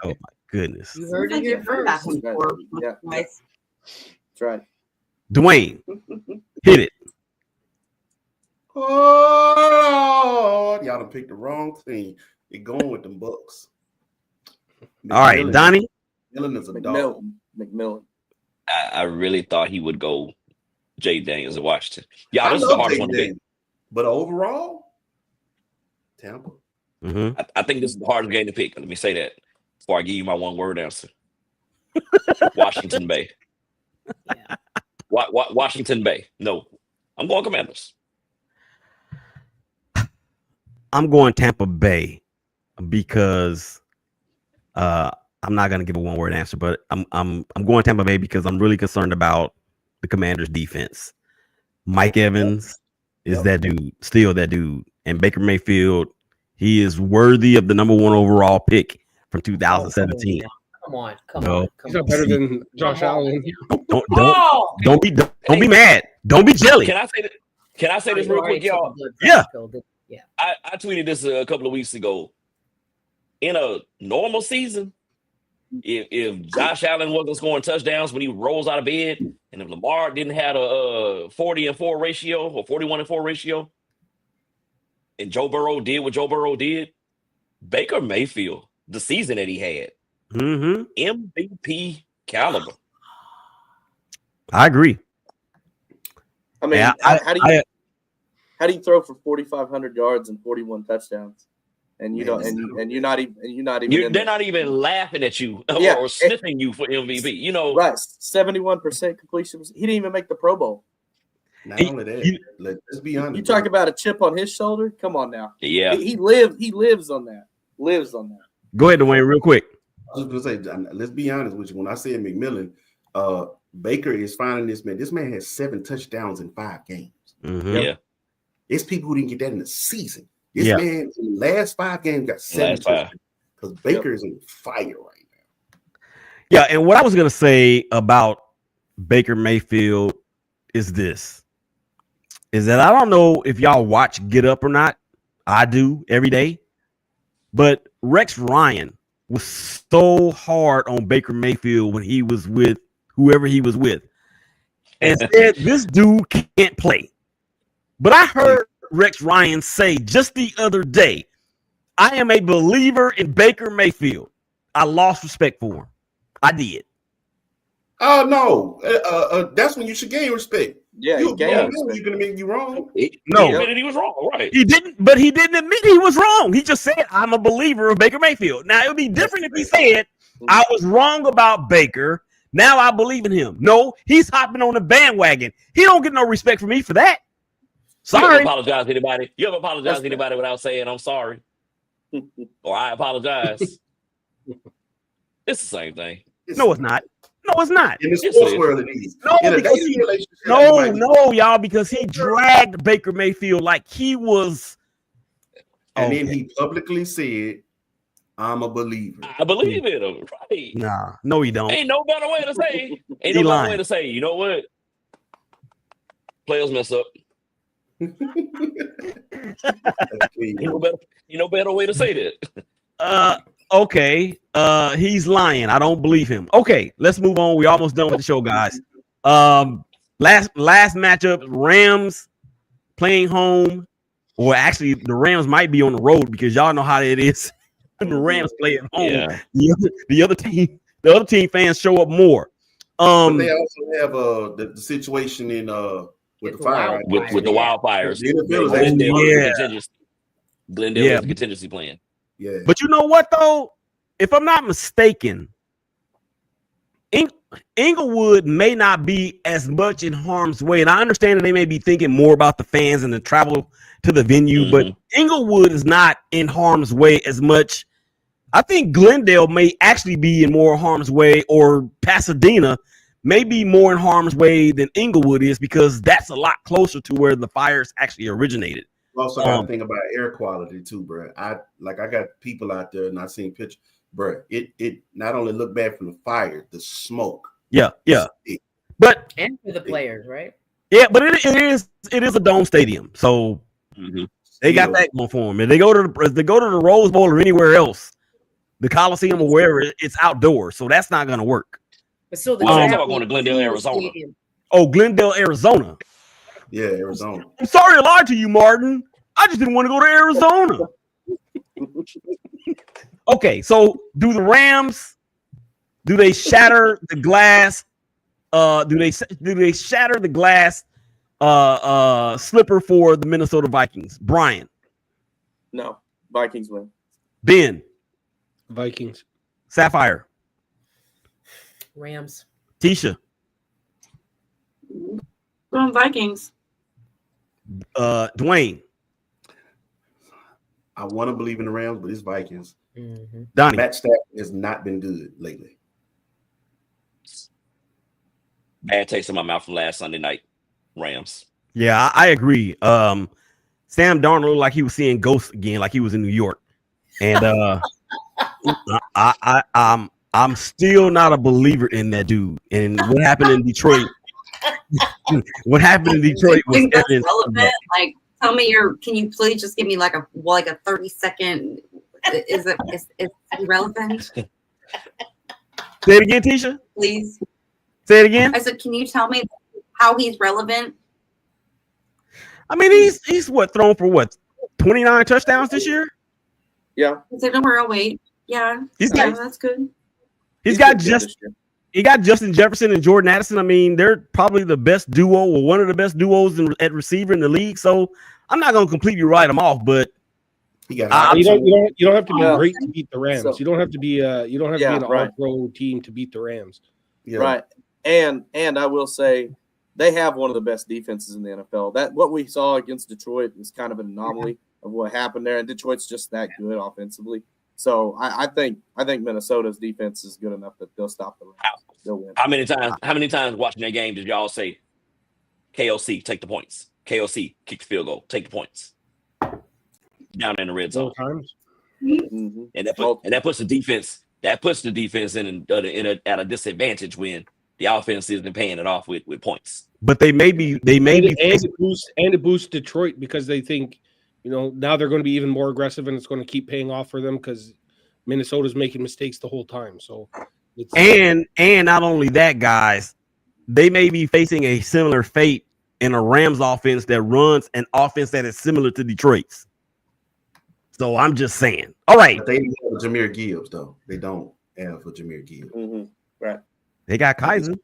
Oh, my goodness. You heard it here first. Yeah. Nice. That's right. Dwayne, hit it. Oh, y'all done picked the wrong team. You're going with them Bucks. All right, Donnie. McMillan is a dog. McMillan. I really thought he would go Jay Daniels in Washington. Yeah, this is the hardest one to pick. But overall, Tampa. Mm-hmm. I think this is the hardest game to pick. Let me say that before I give you my one-word answer. Washington Bay. Yeah. Washington Bay. No, I'm going Commanders. I'm going Tampa Bay because I'm not gonna give a one-word answer, but I'm going Tampa Bay because I'm really concerned about the Commanders' defense. Mike Evans is that dude, still that dude, and Baker Mayfield. He is worthy of the number 1 overall pick from 2017. Come on. He's not better than Josh Allen. Don't be mad. Don't be jelly. Can I say this real quick, y'all? Yeah. I tweeted this a couple of weeks ago. In a normal season, if Josh Allen wasn't scoring touchdowns when he rolls out of bed, and if Lamar didn't have a 40-4 ratio or 41-4 ratio, and Joe Burrow did what Joe Burrow did, Baker Mayfield, the season that he had, MVP caliber. I agree. I mean, Yeah, how do you throw for 4,500 yards and 41 touchdowns, and you don't, and you're not even they're not even laughing at you or sniffing you for MVP. You know, right? 71% completion. He didn't even make the Pro Bowl. Not only that, let's be honest. You talk about a chip on his shoulder. Come on now. Yeah, he lives on that. Lives on that. Go ahead, Dwayne, real quick. I was going to say, let's be honest with you. When I said McMillan, Baker is finding this man. This man has 7 touchdowns in 5 games. Yeah. It's people who didn't get that in the season. This man in the last 5 games got 7 touchdowns because Baker is on fire right now. Yeah, and what I was going to say about Baker Mayfield is this. Is that I don't know if y'all watch Get Up or not. I do every day. But Rex Ryan was so hard on Baker Mayfield when he was with whoever he was with and said this dude can't play. But I heard Rex Ryan say just the other day, I am a believer in Baker Mayfield. I lost respect for him. I did. Oh, no. That's when you should gain respect. Yeah, you're going to make you wrong. No, he admitted he was wrong, right? He didn't admit he was wrong. He just said, I'm a believer of Baker Mayfield. Now, it would be different if he said, I was wrong about Baker. Now I believe in him. No, he's hopping on the bandwagon. He don't get no respect from me for that. Sorry. You ever apologize to anybody? You ever apologize to anybody without saying, I'm sorry? Or I apologize? It's the same thing. No, it's not. No, it's not. In the sports world, it is. No, y'all, because he dragged Baker Mayfield like he was. And then he publicly said, I'm a believer. I believe in him, right? Nah, no, he don't. Ain't no better way to say. Better way to say. You know what? Players mess up. No better way to say that. Okay. He's lying. I don't believe him. Okay, let's move on. We're almost done with the show, guys. Last matchup, Rams playing home. Or actually, the Rams might be on the road because y'all know how it is. The Rams play at home. Yeah. The other team fans show up more. But they also have the situation in with the fire with the wildfires. Glendale is a contingency plan. Yeah. But you know what though? If I'm not mistaken, Inglewood may not be as much in harm's way, and I understand that they may be thinking more about the fans and the travel to the venue, but Inglewood is not in harm's way as much. I think Glendale may actually be in more harm's way, or Pasadena may be more in harm's way than Inglewood is because that's a lot closer to where the fires actually originated. Also got to think about air quality too, bro. I got people out there and I seen pictures, bro. It not only look bad from the fire, the smoke. Yeah. But and for the players, right? Yeah, but it is a dome stadium, so they got that going for them. If they go to the Rose Bowl or anywhere else, the Coliseum or wherever, it's outdoors, so that's not going to work. But still, I'm going to Glendale, Arizona. Oh, Glendale, Arizona. Yeah, Arizona. I'm sorry to lie to you, Martin. I just didn't want to go to Arizona. Okay, so do the Rams? Do they shatter the glass? Do they shatter the glass slipper for the Minnesota Vikings? Bryan. No, Vikings win. Ben. Vikings. Sapphire. Rams. Teisha. Vikings. Dwayne. I want to believe in the Rams, but it's Vikings. Donnie. Matt Stafford has not been good lately. Bad taste in my mouth from last Sunday night. Rams. Yeah, I agree. Sam Darnold looked like he was seeing ghosts again, like he was in New York. And I'm still not a believer in that dude. And what happened in Detroit? What happened in Detroit was evidence. Relevant. Like, tell me can you please just give me like a 30-second? Is it relevant? Say it again, Teisha. Please. Say it again. I said, can you tell me how he's relevant? I mean, he's thrown for 29 touchdowns this year? Yeah. Is it number 08? Yeah. He's yeah, nice. That's good. He got Justin Jefferson and Jordan Addison. I mean, they're probably the best duo or one of the best duos at receiver in the league. So I'm not going to completely write them off, but you don't have to be great to beat the Rams. So, you don't have to be be an all-pro team to beat the Rams. Yeah. Right. And I will say they have one of the best defenses in the NFL. That what we saw against Detroit was kind of an anomaly of what happened there, and Detroit's just that good offensively. So I think Minnesota's defense is good enough that they'll stop the Rams. They'll win. How many times watching that game did y'all say, KOC, take the points? KOC, kick the field goal, take the points. Down in the red zone. Mm-hmm. And that puts the defense at a disadvantage when the offense isn't paying it off with points. But they may be it boosts Detroit because they think, now they're going to be even more aggressive and it's going to keep paying off for them because Minnesota's making mistakes the whole time. So and not only that, guys, they may be facing a similar fate in a Rams offense that runs an offense that is similar to Detroit's. So I'm just saying. All right. But they don't have Jahmyr Gibbs, though. They don't have for Jahmyr Gibbs. Mm-hmm. Right. They got Kaiser.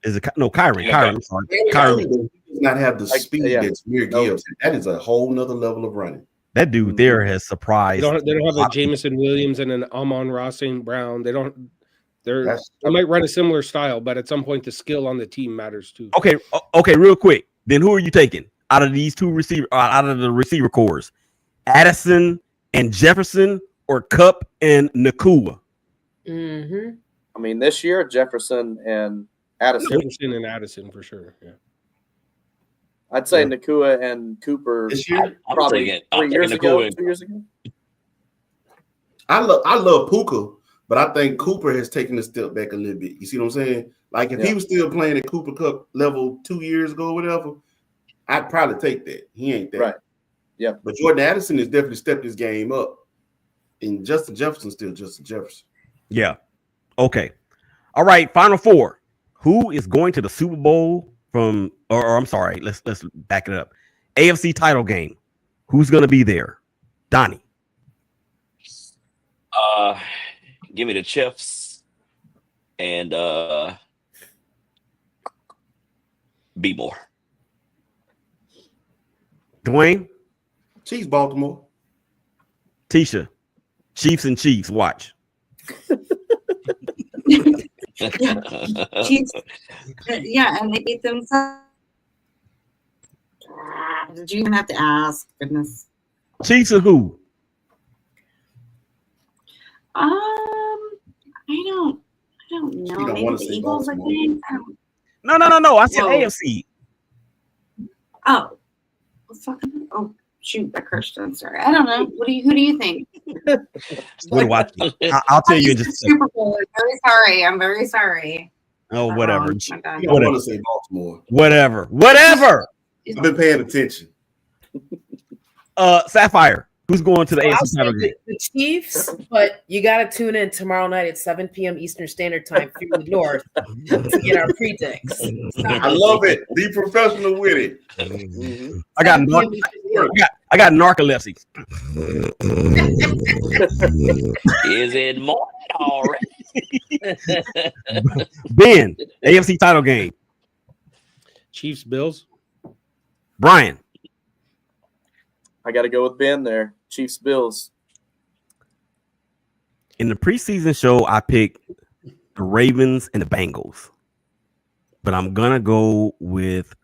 Kyron. I'm sorry. Kyron does not have the speed that Jahmyr Gibbs. That is a whole nother level of running. That dude there has surprised. They don't have a Jameson Williams and an Amon-Ra St. Brown. They might run a similar style, but at some point the skill on the team matters too. Okay, real quick. Then who are you taking out of these two out of the receiver cores? Addison and Jefferson or Cup and Nakua? Mm-hmm. I mean, this year Jefferson and Addison for sure. Yeah. I'd say Nakua and Cooper this year, probably 2 years ago. I love Puka, but I think Cooper has taken a step back a little bit. You see what I'm saying? Like if he was still playing at Cooper Cup level 2 years ago, or whatever, I'd probably take that. He ain't that. Right. Yeah. But Jordan Addison has definitely stepped his game up. And Justin Jefferson still Justin Jefferson. Yeah. Okay. All right. Final four. Who is going to the Super Bowl from or I'm sorry, let's back it up. AFC title game. Who's gonna be there? Donnie. Give me the Chiefs and be more. Dwayne? Chiefs, Baltimore. Teisha. Chiefs and Chiefs. Watch. Chiefs, yeah, and they beat themselves. Did you even have to ask? Goodness. Chiefs or who? I don't know. don't Maybe wanna the say Eagles. I Baltimore. think. No. I said Whoa. AFC. Oh, oh shoot! I cursed. I'm sorry. I don't know. Who do you think? We're watching. I'll tell you in just a second. Super Bowl. I'm very sorry. Oh, whatever. Oh my God. You don't want to say Baltimore. Whatever. I've been paying attention. Sapphire. Who's going to the I'll AFC say title game? the Chiefs, but you got to tune in tomorrow night at 7 p.m. Eastern Standard Time through the North to get our predicts. I love it. Be professional with it. I got narcolepsy. Is it more already? Ben, AFC title game. Chiefs, Bills. Bryan. I got to go with Ben there. Chiefs, Bills. In the preseason show, I picked the Ravens and the Bengals. But I'm going to go with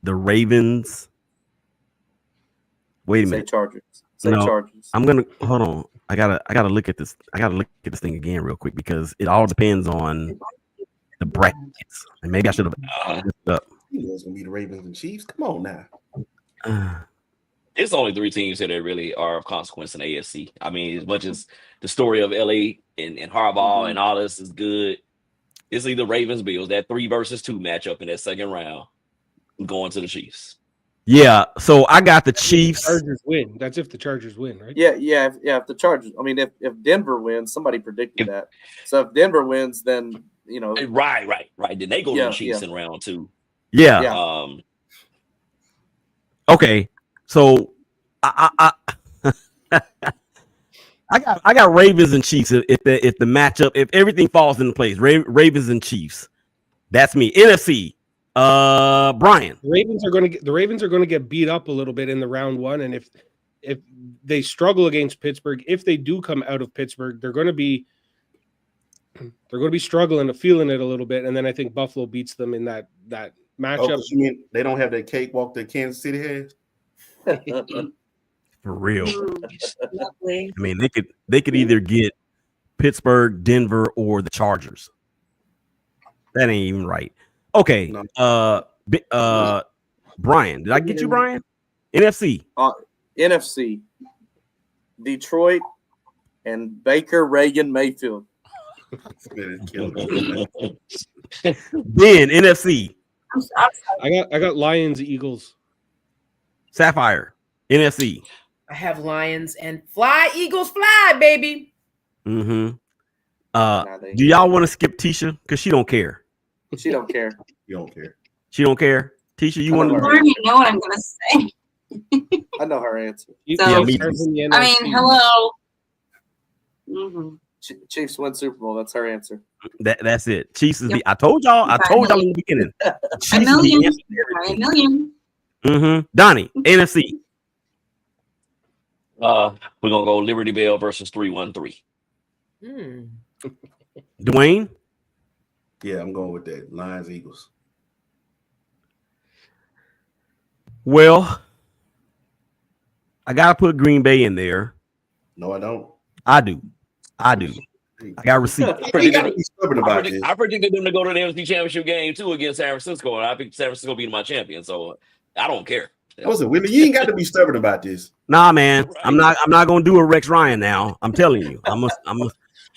the Ravens. Wait a minute. Chargers. Chargers. I'm going to hold on. I gotta look at this. I gotta look at this thing again real quick because it all depends on the brackets. And maybe I should have up. You know it's gonna be the Ravens and Chiefs. Come on now. It's only three teams here that really are of consequence in the AFC. I mean, as much as the story of LA and Harbaugh and all this is good, it's either Ravens, Bills, that 3 versus 2 matchup in that second round, going to the Chiefs. Yeah, so I got the Chiefs. Chargers win. That's if the Chargers win, right? Yeah. If the Chargers, I mean, if Denver wins, somebody predicted that. So if Denver wins, then right. Then they go to the Chiefs in round 2. Yeah. Okay. So I I got Ravens and Chiefs. If the matchup, if everything falls into place, Ravens and Chiefs. That's me. NFC. Bryan. The Ravens are going to get beat up a little bit in the round one, and if they struggle against Pittsburgh, if they do come out of Pittsburgh, they're going to be struggling to feeling it a little bit, and then I think Buffalo beats them in that matchup. You mean they don't have that cakewalk that Kansas City has? For real. Lovely. I mean, they could either get Pittsburgh, Denver, or the Chargers. That ain't even right. Okay. Bryan, did I get you, Bryan? NFC. NFC. Detroit and Baker, Reagan, Mayfield. Ben, NFC. I got Lions, Eagles. Sapphire, NFC. I have Lions and fly, Eagles fly, baby. Mm-hmm. Do y'all want to skip Teisha? Because she don't care. She don't care. You don't care. She don't care. Teisha, you want to? I already know what I'm going to say. I know her answer. So, I mean, hello. Mm-hmm. Chiefs win Super Bowl. That's her answer. That's it. Chiefs is the. I told y'all in the beginning. A million. A million. Mm-hmm. Donnie, NFC. We're gonna go Liberty Bell versus 313. Dwayne. Yeah, I'm going with that. Lions, Eagles. Well, I gotta put Green Bay in there. No, I don't. I do. I got receipts. I predicted them to go to the NFC Championship game too against San Francisco, and I think San Francisco beat my champion. So I don't care. Listen, Willie, you ain't got to be stubborn about this. Nah, man, right. I'm not gonna do a Rex Ryan now. I'm telling you,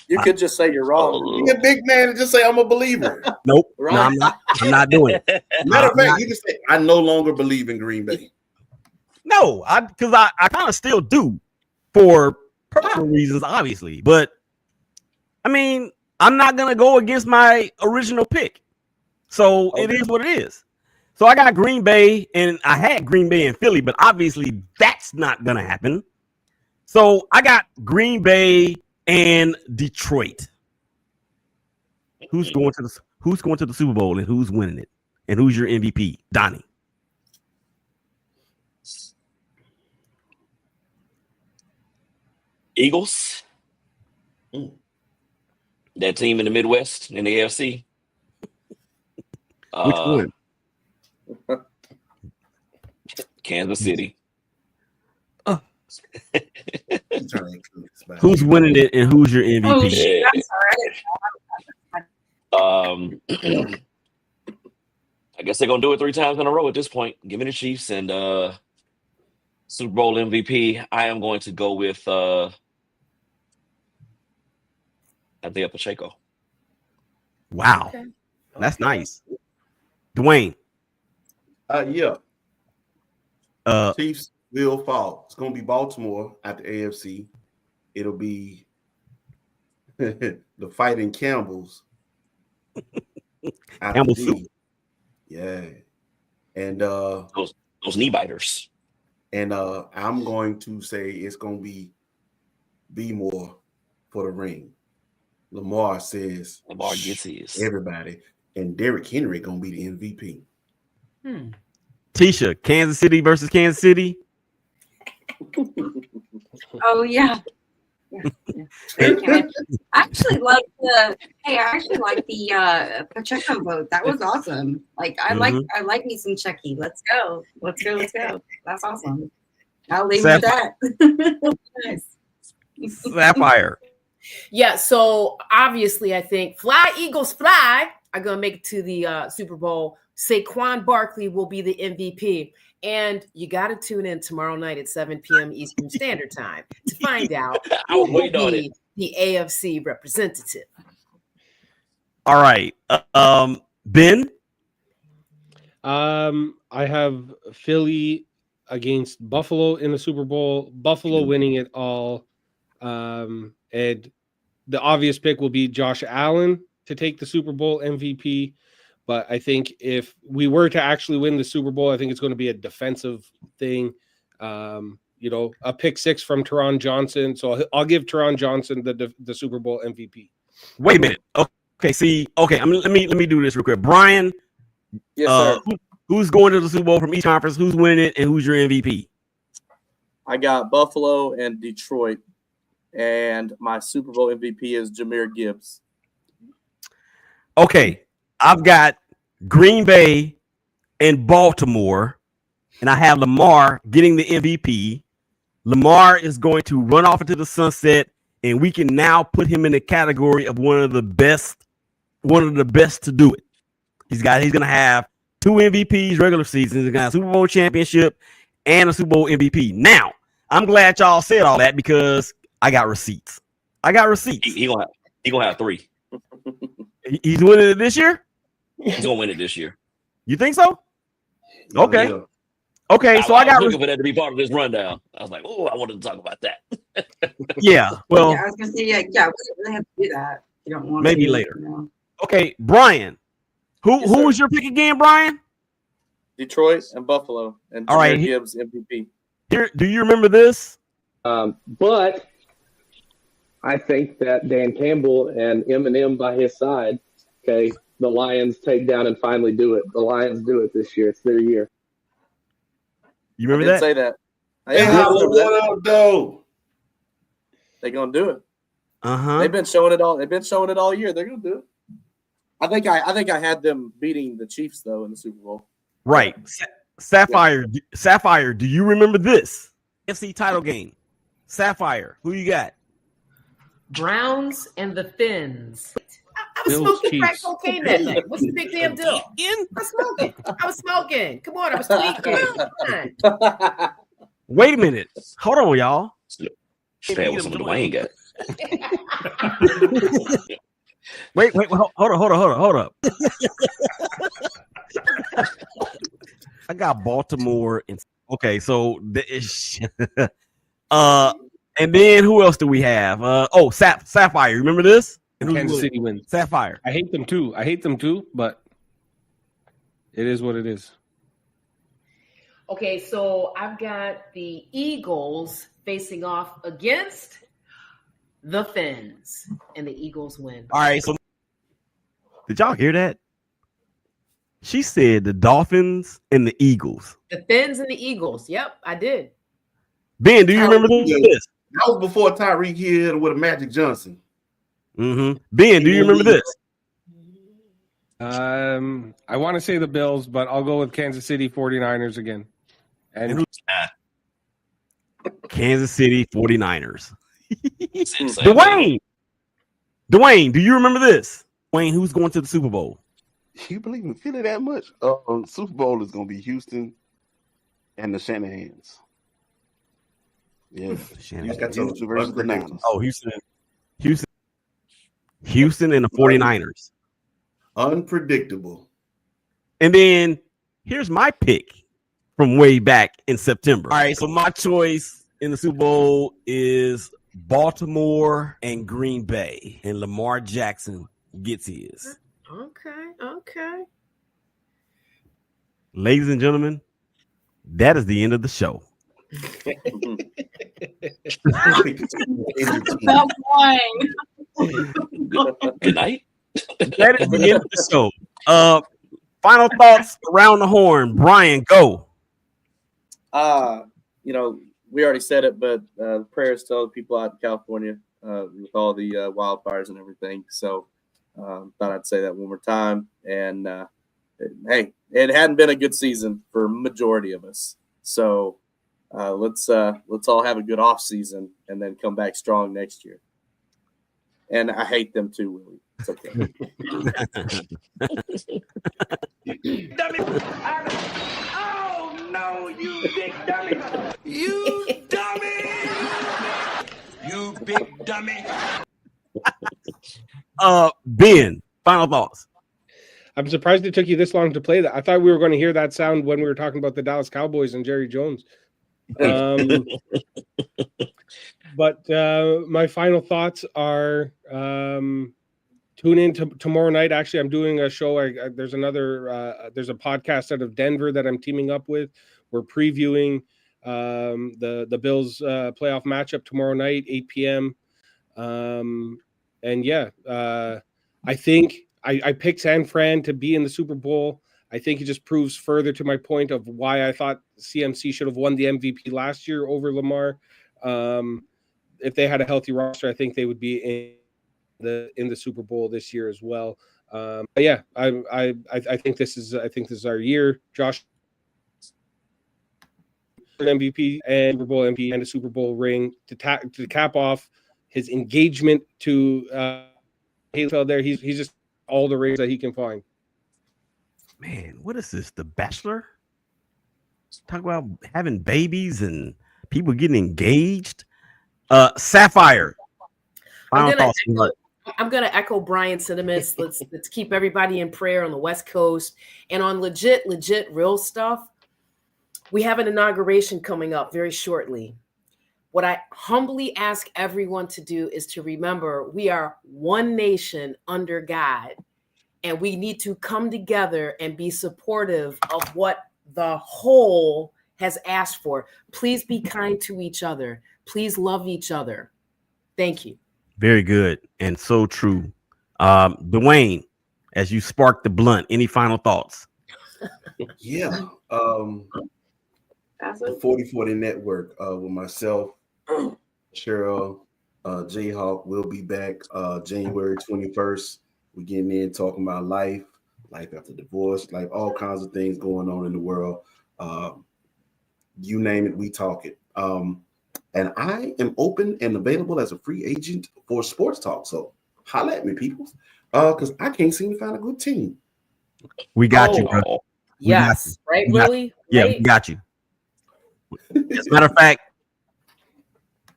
You could just say you're wrong. You're a big man and just say I'm a believer. Nope, right. No, I'm not doing it. Matter of fact, you can say I no longer believe in Green Bay. No, because I kind of still do for personal reasons, obviously. But I mean, I'm not gonna go against my original pick. So It is what it is. So I got Green Bay, and I had Green Bay and Philly, but obviously that's not gonna happen. So I got Green Bay and Detroit. Who's going to the Super Bowl and who's winning it? And who's your MVP? Donnie. Eagles. That team in the Midwest in the AFC. Which one? Kansas City. Who's winning it and who's your MVP? Oh, shit. I guess they're gonna do it 3 times in a row at this point. Give me the Chiefs and Super Bowl MVP. I am going to go with Isaiah Pacheco. Wow, okay. That's nice. Dwayne. Yeah. Chiefs will fall. It's gonna be Baltimore at the AFC. It'll be the Fighting Campbells. Campbell soup. Yeah. And those knee biters. And I'm going to say it's gonna be more for the ring. Lamar says Lamar gets his. Everybody. And Derrick Henry gonna be the MVP. Teisha, Kansas City versus Kansas City. Oh yeah. I actually like the Pacheco vote. That was awesome. Like I like me some Chucky. Let's go. That's awesome. I'll leave it at that. Nice. Sapphire. Yeah, so obviously I think fly Eagles fly are gonna make it to the Super Bowl. Saquon Barkley will be the MVP. And you got to tune in tomorrow night at 7 p.m. Eastern Standard Time to find out who will be the AFC representative. All right. Ben? I have Philly against Buffalo in the Super Bowl. Buffalo winning it all. And the obvious pick will be Josh Allen to take the Super Bowl MVP. But I think if we were to actually win the Super Bowl, I think it's going to be a defensive thing. a pick six from Teron Johnson. So I'll give Teron Johnson the Super Bowl MVP. Wait a minute. Okay. Let me do this real quick. Bryan, Yes, sir. Who's going to the Super Bowl from each conference? Who's winning it, and who's your MVP? I got Buffalo and Detroit, and my Super Bowl MVP is Jahmyr Gibbs. Okay, I've got Green Bay and Baltimore, and I have Lamar getting the MVP. Lamar is going to run off into the sunset, and we can now put him in the category of one of the best to do it. He's going to have 2 MVPs regular season. He's going to have a Super Bowl championship and a Super Bowl MVP. Now, I'm glad y'all said all that because I got receipts. He gonna have 3. He's winning it this year? He's gonna win it this year. You think so? Okay. Yeah. Okay, so I got looking for that to be part of this rundown. I was like, oh, I wanted to talk about that. Yeah. Well, I was gonna say, we don't really have to do that. You don't want maybe to, later. Okay, Bryan. Who was your pick again, Bryan? Detroit and Buffalo, and all right, Gibbs MVP. Here, do you remember this? But I think that Dan Campbell and Eminem by his side, okay, the Lions take down and finally do it. The Lions do it this year. It's their year. You remember that? Say that. Though. They're gonna do it. Uh-huh. They've been showing it all. They've been showing it all year. They're gonna do it. I think I had them beating the Chiefs though in the Super Bowl. Right. Sapphire, do you remember this? FC title game. Sapphire, who you got? Browns and the Fins. I was Bills, smoking crack Chiefs. cocaine that night. What's the big damn deal? I was smoking. Come on, I was tweaking. Come on. Wait a minute. Hold on, y'all. That was something Dwayne got. Wait, hold up. I got Baltimore and okay, so and then who else do we have? Sapphire. Remember this? Kansas City wins. Sapphire. I hate them too, but it is what it is. Okay, so I've got the Eagles facing off against the Fins, and the Eagles win. All right, so did y'all hear that? She said the Dolphins and the Eagles. The Fins and the Eagles. Yep, I did. Ben, do you remember this? That was before Tyreek Hill with a Magic Johnson. Mm-hmm. Ben, do you remember this? I want to say the Bills, but I'll go with Kansas City 49ers again. And Kansas City 49ers. Dwayne, do you remember this? Dwayne, who's going to the Super Bowl? You believe in Philly that much? Super Bowl is going to be Houston and the Shanahans. Yeah, Houston versus the Niners. Oh, Houston and the 49ers. Unpredictable. And then here's my pick from way back in September. All right, so my choice in the Super Bowl is Baltimore and Green Bay, and Lamar Jackson gets his. Okay. Ladies and gentlemen, that is the end of the show. Good night. That is the end of the show. Final thoughts around the horn. Bryan, go. We already said it, but prayers to all the people out in California with all the wildfires and everything. So thought I'd say that one more time. And hey, it hadn't been a good season for majority of us. So let's all have a good off season and then come back strong next year. And I hate them too, Willie. It's okay. Dummy. Oh no, you big dummy. You dummy. You big dummy. Ben, final thoughts. I'm surprised it took you this long to play that. I thought we were going to hear that sound when we were talking about the Dallas Cowboys and Jerry Jones. But my final thoughts are tune in tomorrow night. Actually, I'm doing a show. There's a podcast out of Denver that I'm teaming up with. We're previewing the Bills playoff matchup tomorrow night, 8 p.m. And yeah, I think I picked San Fran to be in the Super Bowl. I think it just proves further to my point of why I thought CMC should have won the MVP last year over Lamar. If they had a healthy roster, I think they would be in the Super Bowl this year as well. But yeah, I think this is our year. Josh, MVP and Super Bowl MVP and a Super Bowl ring to cap off his engagement to Halefeld there. He's just all the rings that he can find. Man, what is this? The Bachelor? Talk about having babies and people getting engaged. Sapphire. I'm gonna echo Bryan's sentiments. Let's keep everybody in prayer on the West Coast and on legit real stuff. We have an inauguration coming up very shortly. What I humbly ask everyone to do is to remember we are one nation under God, and we need to come together and be supportive of what the whole has asked for. Please be kind to each other. Please love each other. Thank you. Very good and so true. Dwayne, as you spark the blunt, any final thoughts? Yeah. The 40/40 Network with myself, Cheryl, Jayhawk will be back January 21st. We're getting in talking about life after divorce, like all kinds of things going on in the world. You name it, we talk it. And I am open and available as a free agent for sports talk. So holla at me, people. Because I can't seem to find a good team. We got you, bro. Yes. Right, Willie? Yeah, Right? we got you. As a matter of fact,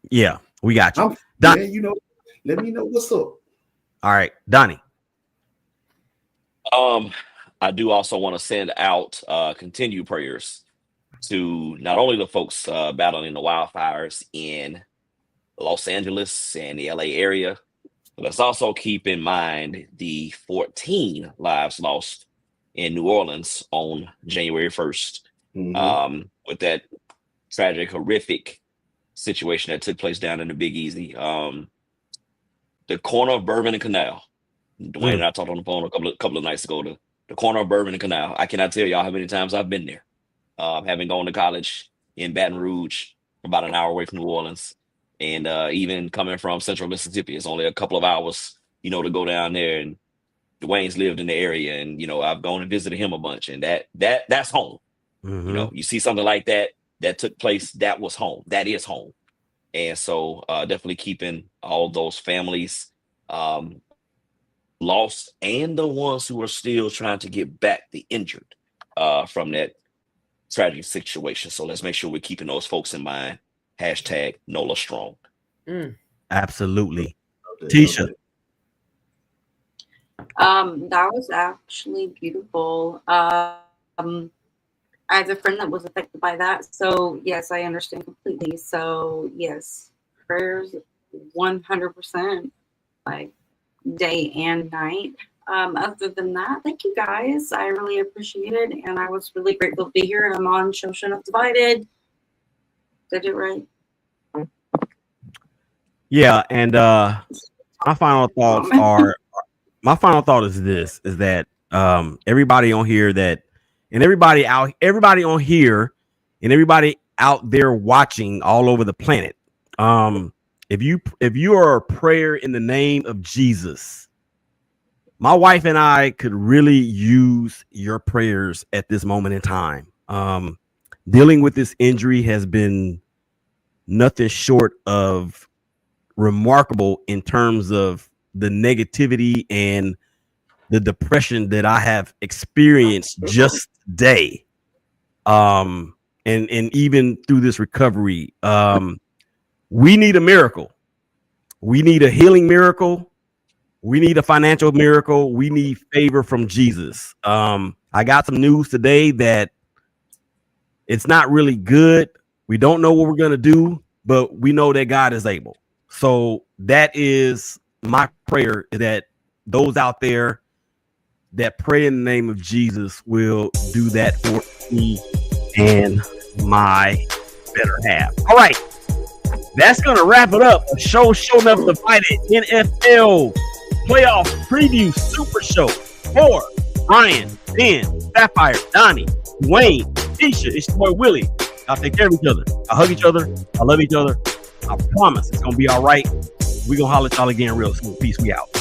yeah, we got you. Yeah, let me know what's up. All right, Donnie. I do also want to send out continued prayers to not only the folks battling the wildfires in Los Angeles and the LA area, but let's also keep in mind the 14 lives lost in New Orleans on January 1st. With that tragic, horrific situation that took place down in the Big Easy. The corner of Bourbon and Canal. Dwayne and I talked on the phone a couple of nights ago. The corner of Bourbon and Canal. I cannot tell y'all how many times I've been there. Having gone to college in Baton Rouge, about an hour away from New Orleans, and even coming from Central Mississippi, it's only a couple of hours, to go down there. And Dwayne's lived in the area, and I've gone and visited him a bunch, and that's home. You see something like that took place, that was home. That is home. And so definitely keeping all those families lost and the ones who are still trying to get back the injured from that tragic situation. So let's make sure we're keeping those folks in mind. Hashtag NOLA strong. Absolutely. Teisha. That was actually beautiful. I have a friend that was affected by that. So yes, I understand completely. So yes, prayers 100%, like day and night. Other than that, thank you guys. I really appreciate it. And I was really grateful to be here. I'm on Show Sho Nuff Divided. Did I do it right? Yeah, and my final thought is this: is that everybody on here everybody on here and everybody out there watching all over the planet, if you are a prayer in the name of Jesus, my wife and I could really use your prayers at this moment in time. Dealing with this injury has been nothing short of remarkable in terms of the negativity and the depression that I have experienced just today. And even through this recovery, we need a miracle. We need a healing miracle. We need a financial miracle. We need favor from Jesus. I got some news today that it's not really good. We don't know what we're going to do, but we know that God is able. So that is my prayer, that those out there that pray in the name of Jesus will do that for me and my better half. All right. That's going to wrap it up. A Show Sho Nuff Divided NFL playoff preview super show for Bryan, Ben, Sapphire, Donnie, Wayne, Teisha. It's your boy Willie. Y'all take care of each other. I hug each other. I love each other. I promise it's going to be all right. We're going to holler at y'all again real soon. Peace. We out.